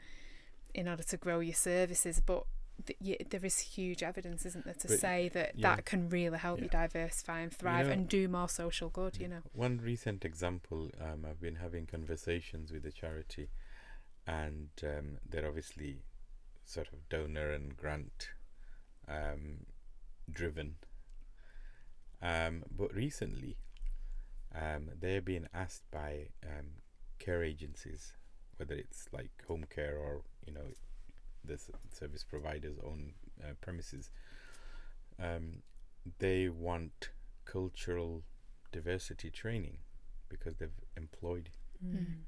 grow your services. But there is huge evidence, isn't there, to say that can really help you diversify and thrive and do more social good, One recent example, I've been having conversations with a charity, and they're obviously sort of donor and grant driven, but recently they're being asked by care agencies, whether it's like home care or the service provider's own premises, they want cultural diversity training, because they've employed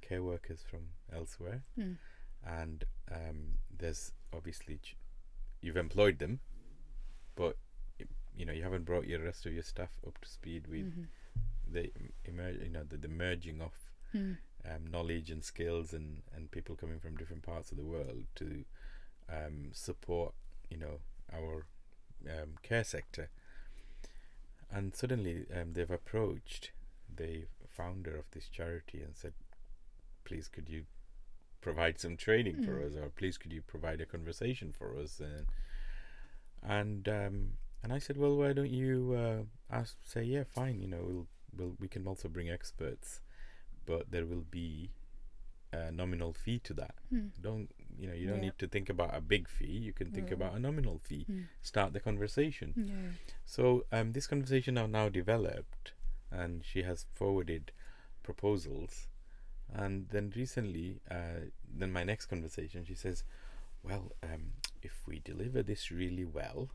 care workers from elsewhere, and there's obviously you've employed them, but you haven't brought your rest of your staff up to speed with the merging of knowledge and skills and people coming from different parts of the world to support our care sector. And suddenly they've approached the founder of this charity and said, please could you provide some training for us, or please could you provide a conversation for us, and I said, well, why don't you say yeah, fine, we can also bring experts, but there will be a nominal fee to that. Don't you don't Yeah. need to think about a big fee. You can think about a nominal fee. Start the conversation. So this conversation now developed, and she has forwarded proposals. And then recently, then my next conversation, she says, well, if we deliver this really well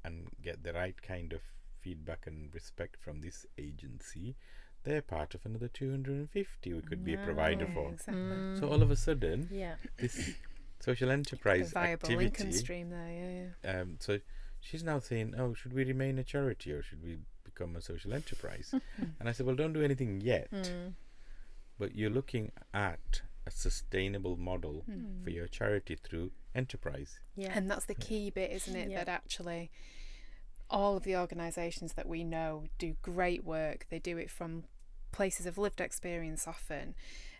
and get the right kind of feedback and respect from this agency, they're part of another 250 we could be a provider for. Exactly. So all of a sudden, Yeah. this social enterprise A viable activity, income stream there, so she's now saying, oh, should we remain a charity or should we become a social enterprise? And I said, well, don't do anything yet, but you're looking at a sustainable model for your charity through enterprise. Yeah. And that's the key bit, isn't it? Yeah. That actually all of the organisations that we know do great work. They do it from places of lived experience often,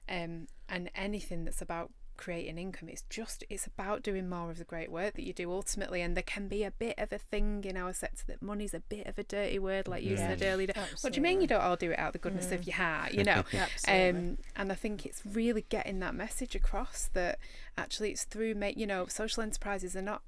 and anything that's about creating income, it's about doing more of the great work that you do ultimately. And there can be a bit of a thing in our sector that money's a bit of a dirty word, like you said earlier. What do you mean you don't all do it out of the goodness of your heart, Absolutely. and I think it's really getting that message across that actually it's through social enterprises are not,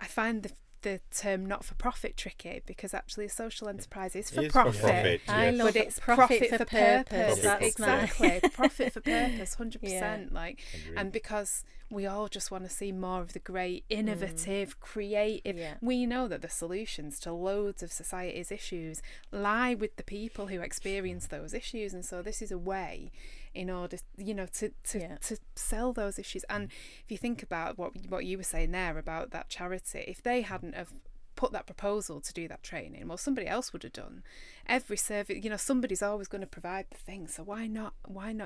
I find the term not-for-profit tricky, because actually a social enterprise is for profit. I love but it's profit for for purpose. purpose. That's That's exactly profit for purpose, 100%. Yeah. Like, Agreed. and because we all just want to see more of the great, innovative, creative. Yeah. We know that the solutions to loads of society's issues lie with the people who experience those issues, and so this is a way in order, to sell those issues. And if you think about what you were saying there about that charity, if they hadn't have put that proposal to do that training, well, somebody else would have done. Every service, somebody's always going to provide the thing, so why not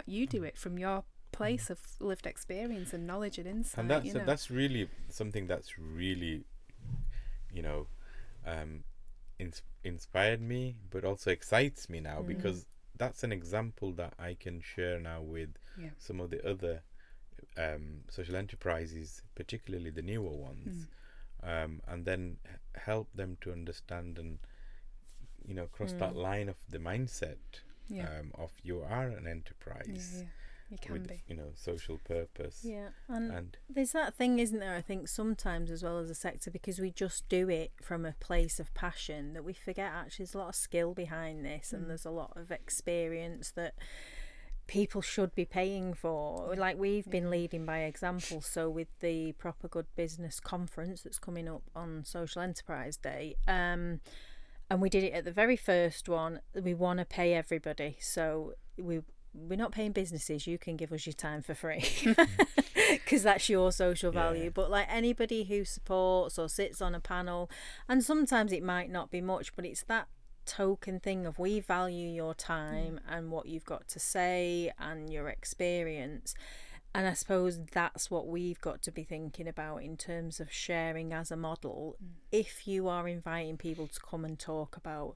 you do it from your place of lived experience and knowledge and insight? And that's really something that's really inspired me, but also excites me now, because that's an example that I can share now with some of the other social enterprises, particularly the newer ones, and then help them to understand and cross that line of the mindset of you are an enterprise. You can with, be. Social purpose. Yeah, and there's that thing, isn't there, I think sometimes as well as a sector, because we just do it from a place of passion, that we forget actually there's a lot of skill behind this, and there's a lot of experience that people should be paying for. Like, we've been leading by example. So with the Proper Good Business Conference that's coming up on Social Enterprise Day, and we did it at the very first one, we want to pay everybody. So we're not paying businesses. You can give us your time for free because that's your social value. But like anybody who supports or sits on a panel, and sometimes it might not be much, but it's that token thing of we value your time and what you've got to say and your experience. And I suppose that's what we've got to be thinking about in terms of sharing as a model. If you are inviting people to come and talk about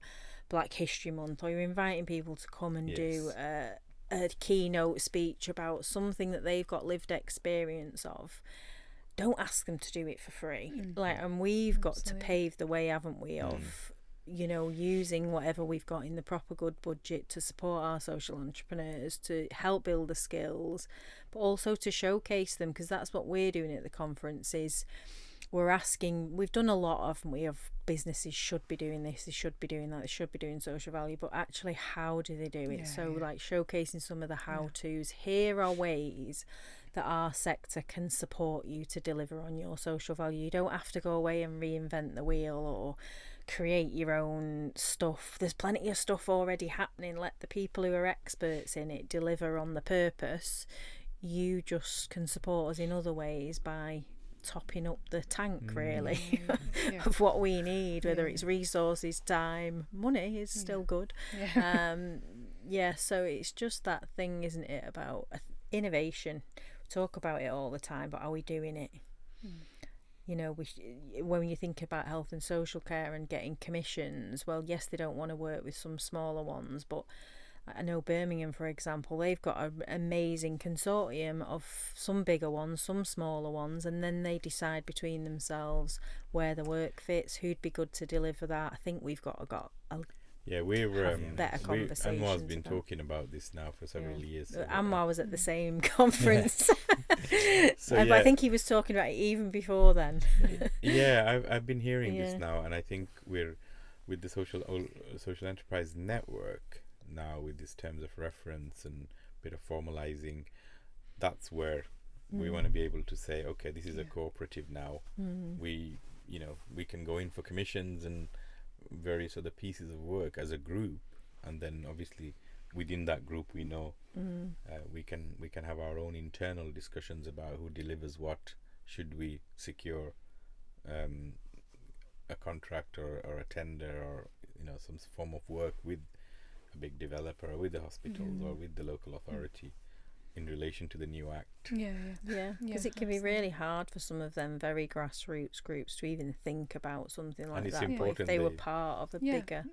Black History Month, or you're inviting people to come and do a keynote speech about something that they've got lived experience of, don't ask them to do it for free. And we've got to pave the way, haven't we, of using whatever we've got in the Proper Good budget to support our social entrepreneurs, to help build the skills, but also to showcase them, because that's what we're doing at the conference. Is we're asking, we've done a lot of businesses should be doing this, they should be doing that, they should be doing social value, but actually how do they do it? Like showcasing some of the how-tos. Here are ways that our sector can support you to deliver on your social value. You don't have to go away and reinvent the wheel or create your own stuff. There's plenty of stuff already happening. Let the people who are experts in it deliver on the purpose. You just can support us in other ways by topping up the tank, really, of what we need, whether it's resources, time, money is still good. So it's just that thing, isn't it, about innovation. We talk about it all the time, but are we doing it? When you think about health and social care and getting commissions, well, yes, they don't want to work with some smaller ones, but I know Birmingham, for example, they've got an amazing consortium of some bigger ones, some smaller ones, and then they decide between themselves where the work fits, who'd be good to deliver that. I think we've got a we're better conversations. Anwar's been about. talking about this now for several years. So Anwar was at the same conference. So, I think he was talking about it even before then. I've been hearing this now, and I think we're with the social enterprise network now, with these terms of reference and bit of formalizing. That's where we want to be able to say, okay, this is a cooperative now. We can go in for commissions and various other pieces of work as a group, and then obviously within that group we know we can have our own internal discussions about who delivers what. Should we secure a contract or a tender or some form of work with a big developer or with the hospitals or with the local authority in relation to the new act. Because it can be really hard for some of them very grassroots groups to even think about something like that. But if they were part of a bigger,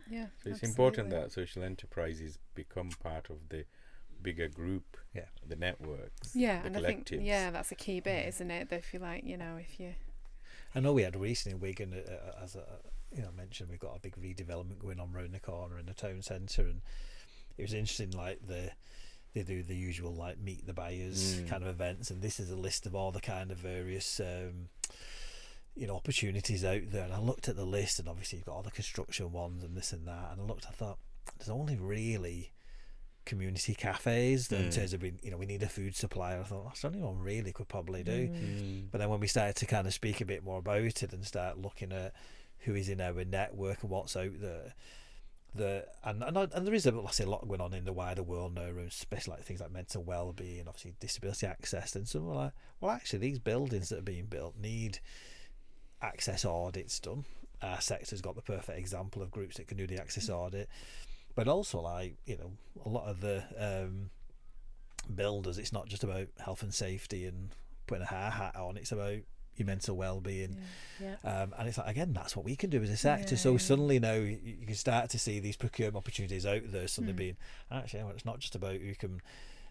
so it's important that social enterprises become part of the bigger group, the networks, the collectives. I think that's a key bit, isn't it? That if you like, if you. I know we had recently in Wigan, as mentioned, we've got a big redevelopment going on round the corner in the town centre, and it was interesting. Like they do the usual like meet the buyers kind of events, and this is a list of all the kind of various opportunities out there. And I looked at the list, and obviously you've got all the construction ones and this and that. And I thought there's only really community cafes in terms of we need a food supplier. I thought that's the only one really could probably do. But then when we started to kind of speak a bit more about it and start looking at who is in our network and what's out there, and there is a lot going on in the wider world now, especially like things like mental well-being, obviously disability access, and so we're like, well, actually these buildings that are being built need access audits done. Our sector's got the perfect example of groups that can do the access audit. But also, like, a lot of the builders, it's not just about health and safety and putting a hard hat on, it's about your mental well-being. And it's like, again, that's what we can do as a sector. So suddenly now you can start to see these procurement opportunities out there suddenly being, actually, it's not just about who can,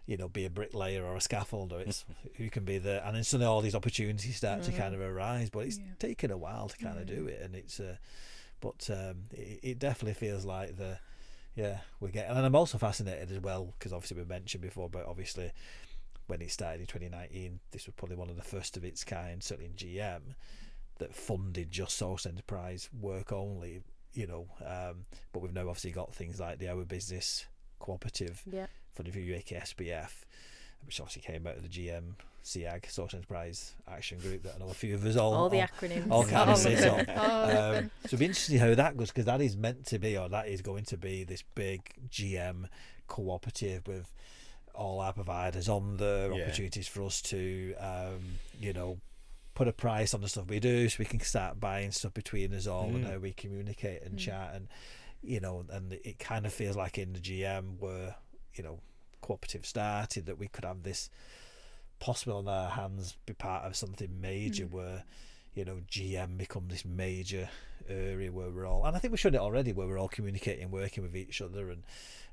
be a bricklayer or a scaffolder, it's who can be the, and then suddenly all these opportunities start to kind of arise. But it's taken a while to kind of do it, and it's, it definitely feels like we're getting, and I'm also fascinated as well because obviously we mentioned before, but obviously when it started in 2019, this was probably one of the first of its kind, certainly in GM, that funded just social enterprise work only, but we've now obviously got things like the Our Business Cooperative funded through UAKSBF, which obviously came out of the GM SEAG, Social Enterprise Action Group, that I know a few of us all the acronyms all kind of sit on. So it'll be interesting how that goes, because that is meant to be, or that is going to be, this big GM cooperative with all our providers on the opportunities for us to put a price on the stuff we do, so we can start buying stuff between us all and how we communicate and chat, and and it kind of feels like in the GM where cooperative started, that we could have this possible on our hands, be part of something major where GM become this major area where we're all, and I think we're showing it already, where we're all communicating, working with each other, and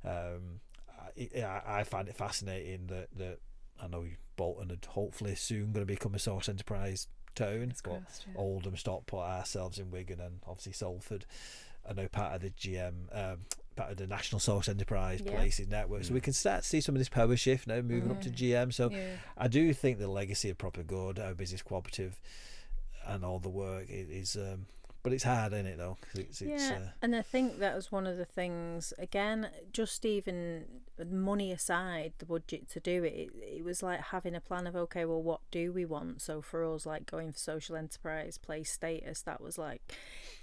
I find it fascinating that I know Bolton are hopefully soon going to become a social enterprise town, but Oldham, Stockport, ourselves in Wigan, and obviously Salford are now part of the GM, part of the National Social Enterprise Places Network. So we can start to see some of this power shift now moving up to GM. So I do think the legacy of Proper Good, Our Business Cooperative, and all the work is but it's hard, isn't it, though? And I think that was one of the things, again, just even money aside, the budget to do it, it was like having a plan of, okay, well, what do we want? So for us, like going for social enterprise place status, that was like,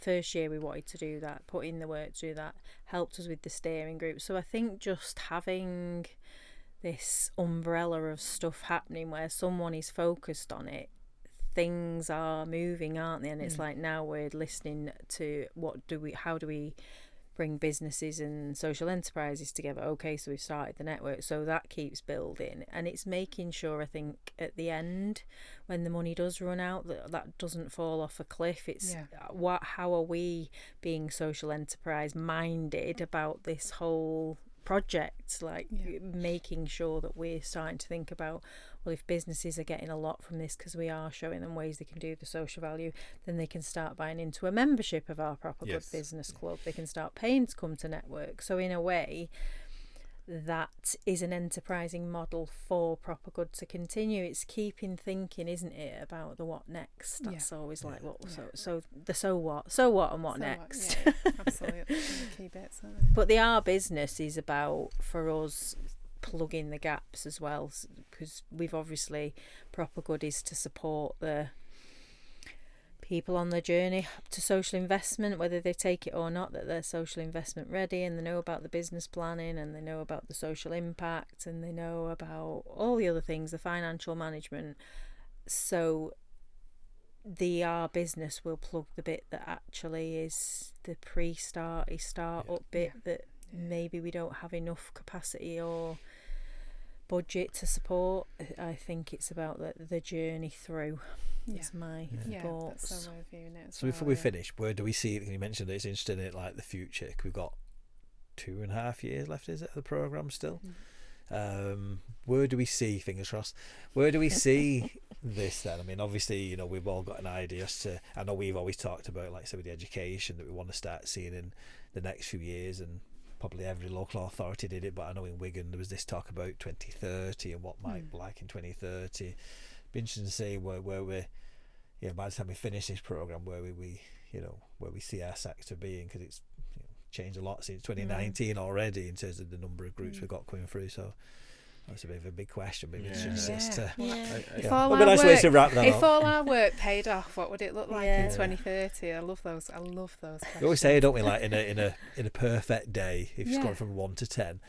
first year we wanted to do that, put in the work to do that, helped us with the steering group. So I think just having this umbrella of stuff happening where someone is focused on it, things are moving, aren't they? And it's like now we're listening to how do we bring businesses and social enterprises together. Okay, so we've started the network, so that keeps building, and it's making sure, I think, at the end when the money does run out, that doesn't fall off a cliff. It's how are we being social enterprise minded about this whole project, like making sure that we're starting to think about, well, if businesses are getting a lot from this because we are showing them ways they can do the social value, then they can start buying into a membership of our Proper Good Business Club. They can start paying to come to network. So in a way, that is an enterprising model for Proper Good to continue. It's keeping thinking, isn't it, about the what next. That's always like, what so the so what and what next. Absolutely. Key bits, aren't they? But the our business is about, for us, plugging the gaps as well, because we've obviously, Proper Good is to support the people on the journey to social investment, whether they take it or not, that they're social investment ready, and they know about the business planning, and they know about the social impact, and they know about all the other things, the financial management. So our business will plug the bit that actually is the start up bit that maybe we don't have enough capacity or budget to support. I think it's about the journey through. It's my thoughts. That's so way of viewing it. So before we finish, where do we see it? You mentioned that it's interested in it, like the future. We've got 2.5 years left, is it, of the programme still? Where do we see, fingers crossed, where do we see this then? I mean, obviously, you know, we've all got an idea as to, I know we've always talked about, like, some of the education that we want to start seeing in the next few years, and probably every local authority did it, but I know in Wigan there was this talk about 2030 and what might be like in 2030. Be interesting to see where we're, by the time we finish this programme, where we where we see our sector being, because it's changed a lot since 2019 already in terms of the number of groups we've got coming through. So that's a bit of a big question, but it's just to if all our work paid off, what would it look like in 2030? I love those questions. We always say, don't we, like in a perfect day, if it's going from 1 to 10,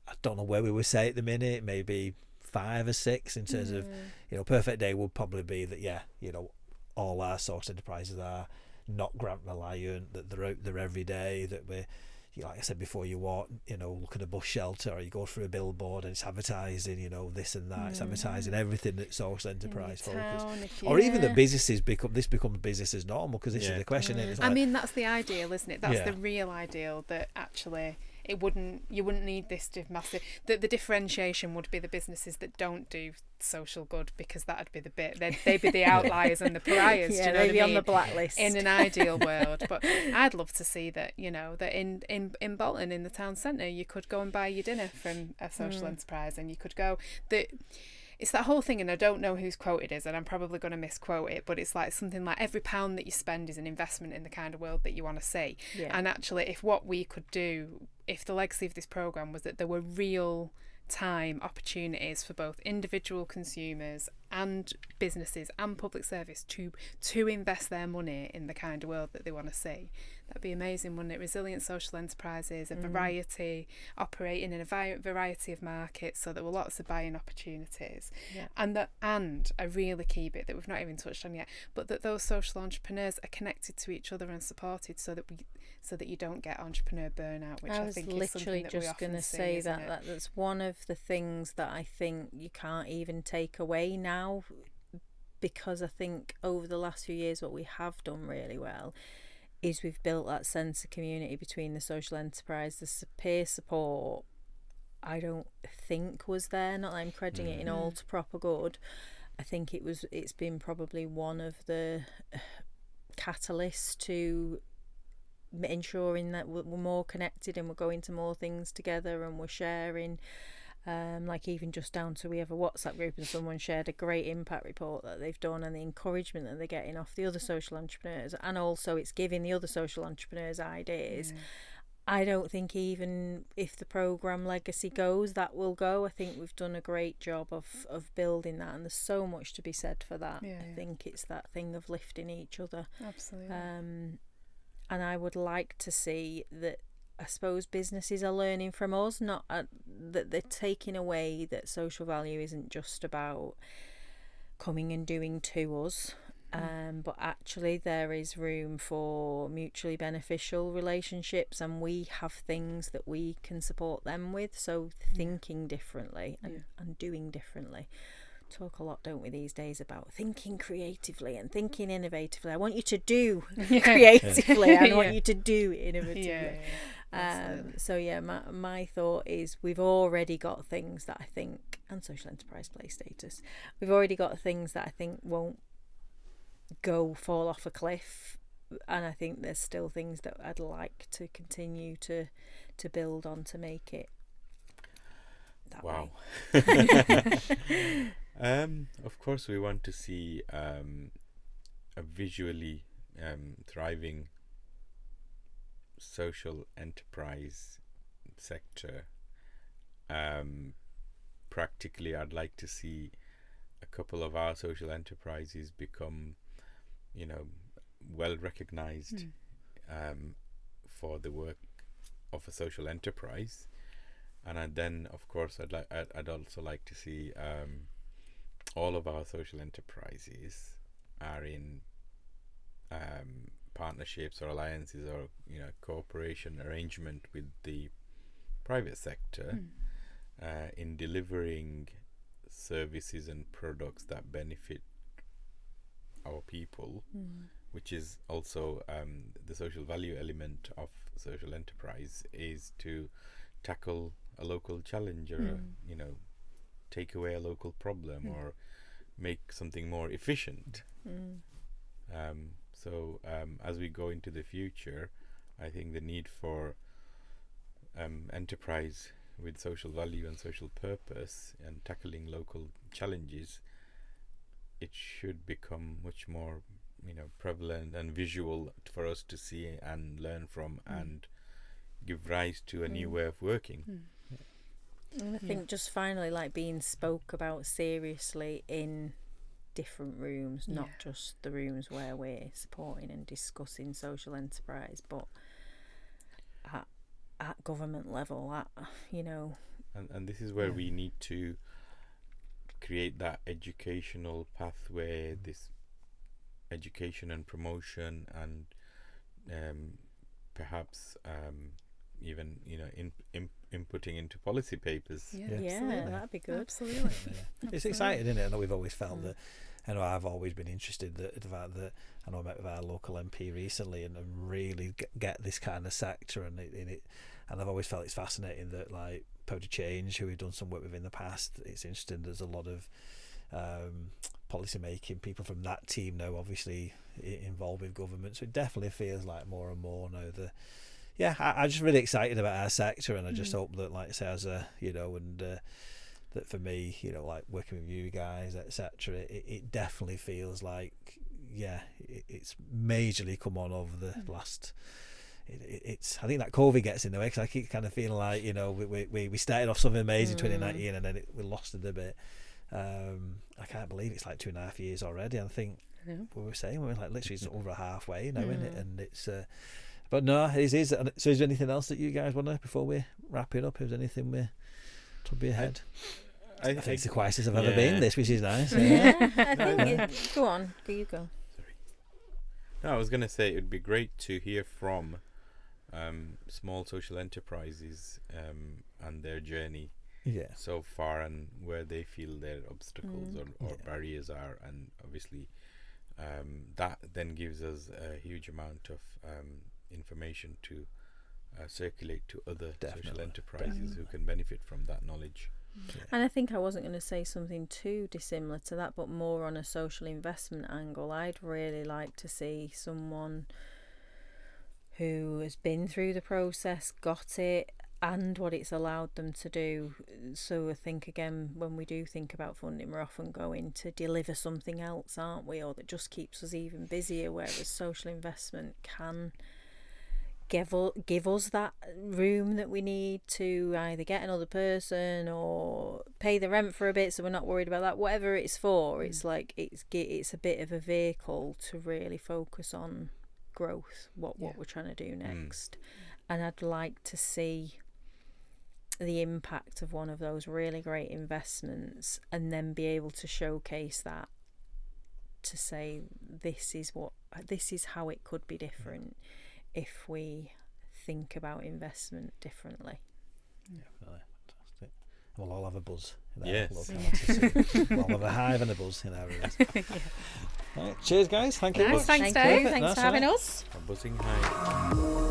I don't know where we would say at the minute, maybe 5 or 6 in terms of, perfect day would probably be that, all our social enterprises are not grant reliant, that they're out there every day, that we're, like I said before, you walk, look at a bus shelter, or you go through a billboard and it's advertising, this and that. It's advertising everything that's social enterprise focused. Or even that businesses becomes business as normal, because this is the question. It's like, I mean, that's the ideal, isn't it? That's the real ideal, that actually you wouldn't need this massive, the differentiation would be the businesses that don't do social good, because that'd be the bit, they'd be the outliers and the pariahs. Do you know they'd what be I on mean? the blacklist in an ideal world. But I'd love to see that, that in Bolton, in the town centre, you could go and buy your dinner from a social enterprise, and you could go it's that whole thing, and I don't know whose quote it is, and I'm probably going to misquote it, but it's like something like every pound that you spend is an investment in the kind of world that you want to see. And actually, if what we could do, if the legacy of this programme was that there were real time opportunities for both individual consumers and businesses and public service to invest their money in the kind of world that they want to see, that'd be amazing, wouldn't it? Resilient social enterprises, a variety, operating in a variety of markets, so there were lots of buying opportunities, and a really key bit that we've not even touched on yet, but that those social entrepreneurs are connected to each other and supported, so that you don't get entrepreneur burnout, which I think is something that we often see. I was literally just going to say that's one of the things that I think you can't even take away now, because I think over the last few years what we have done really well is we've built that sense of community between the social enterprise. The peer support, I don't think was there, not that I'm crediting it in all to Proper Good. I think it's been probably one of the catalysts to ensuring that we're more connected and we're going to more things together and we're sharing, like even just down to, we have a WhatsApp group and someone shared a great impact report that they've done, and the encouragement that they're getting off the other social entrepreneurs, and also it's giving the other social entrepreneurs ideas. I don't think even if the programme legacy goes, that will go. I think we've done a great job of building that, and there's so much to be said for that. I think it's that thing of lifting each other. Absolutely. And I would like to see that, I suppose, businesses are learning from us, not that they're taking away that social value isn't just about coming and doing to us, but actually there is room for mutually beneficial relationships, and we have things that we can support them with. So thinking differently and doing differently. talk a lot, don't we, these days about thinking creatively and thinking innovatively. I want you to do Yeah. creatively. I want Yeah. you to do innovatively. Yeah. So yeah, my thought is we've already got things that I think, and social enterprise play status, we've already got things that I think won't fall off a cliff, and I think there's still things that I'd like to continue to build on to make it that Wow. way. Of course, we want to see a visually thriving social enterprise sector. Practically, I'd like to see a couple of our social enterprises become, well recognized for the work of a social enterprise. And then, of course, I'd also like to see all of our social enterprises are in partnerships or alliances or cooperation arrangement with the private sector in delivering services and products that benefit our people, which is also the social value element of social enterprise, is to tackle a local challenge or take away a local problem or make something more efficient. So as we go into the future, I think the need for enterprise with social value and social purpose and tackling local challenges, it should become much more prevalent and visual for us to see and learn from and give rise to a new way of working. And I think just finally, like, being spoke about seriously in different rooms, not just the rooms where we're supporting and discussing social enterprise, but at government level, And this is where we need to create that educational pathway, this education and promotion, and perhaps even inputting into policy papers. Yeah, that'd be good. Absolutely. It's exciting, isn't it? I know we've always felt that. I know I've always been interested in the fact that I know I met with our local MP recently and really get this kind of sector and it, and I've always felt it's fascinating that, like, Power to Change, who we've done some work with in the past, it's interesting. There's a lot of policy making people from that team now, obviously involved with government. So it definitely feels like more and more now I'm just really excited about our sector, and I just hope that, like I say, as a that for me, like working with you guys, etc., it definitely feels like it's majorly come on over the last. It's I think that COVID gets in the way, because I keep kind of feeling like we started off something amazing 2019 and then we lost it a bit. I can't believe it's like 2.5 years already. I think we were saying we're like literally just over halfway now, isn't it? And it's but no, it is. So is there anything else that you guys want to, before we wrap it up, is there anything we to be ahead? I think it's the quietest I've ever been, this, which is nice. I think go on, you go. Sorry. No, I was going to say it would be great to hear from small social enterprises and their journey so far, and where they feel their obstacles or barriers are, and obviously that then gives us a huge amount of information to circulate to other social enterprises who can benefit from that knowledge. And I think I wasn't going to say something too dissimilar to that, but more on a social investment angle. I'd really like to see someone who has been through the process, got it, and what it's allowed them to do. So I think, again, when we do think about funding, we're often going to deliver something else, aren't we, or that just keeps us even busier, whereas social investment can give us that room that we need to either get another person or pay the rent for a bit, so we're not worried about that. Whatever it's for, it's like it's a bit of a vehicle to really focus on growth, what we're trying to do next. And I'd like to see the impact of one of those really great investments, and then be able to showcase that, to say this is how it could be different if we think about investment differently. Definitely. Fantastic. we'll all have a buzz in our Yes. locality soon. We'll have a hive and a buzz in our areas. Right, cheers, guys. Thank you. Nice, thanks, Thank you. Dave. Thanks Nice for having one. us. A buzzing hive.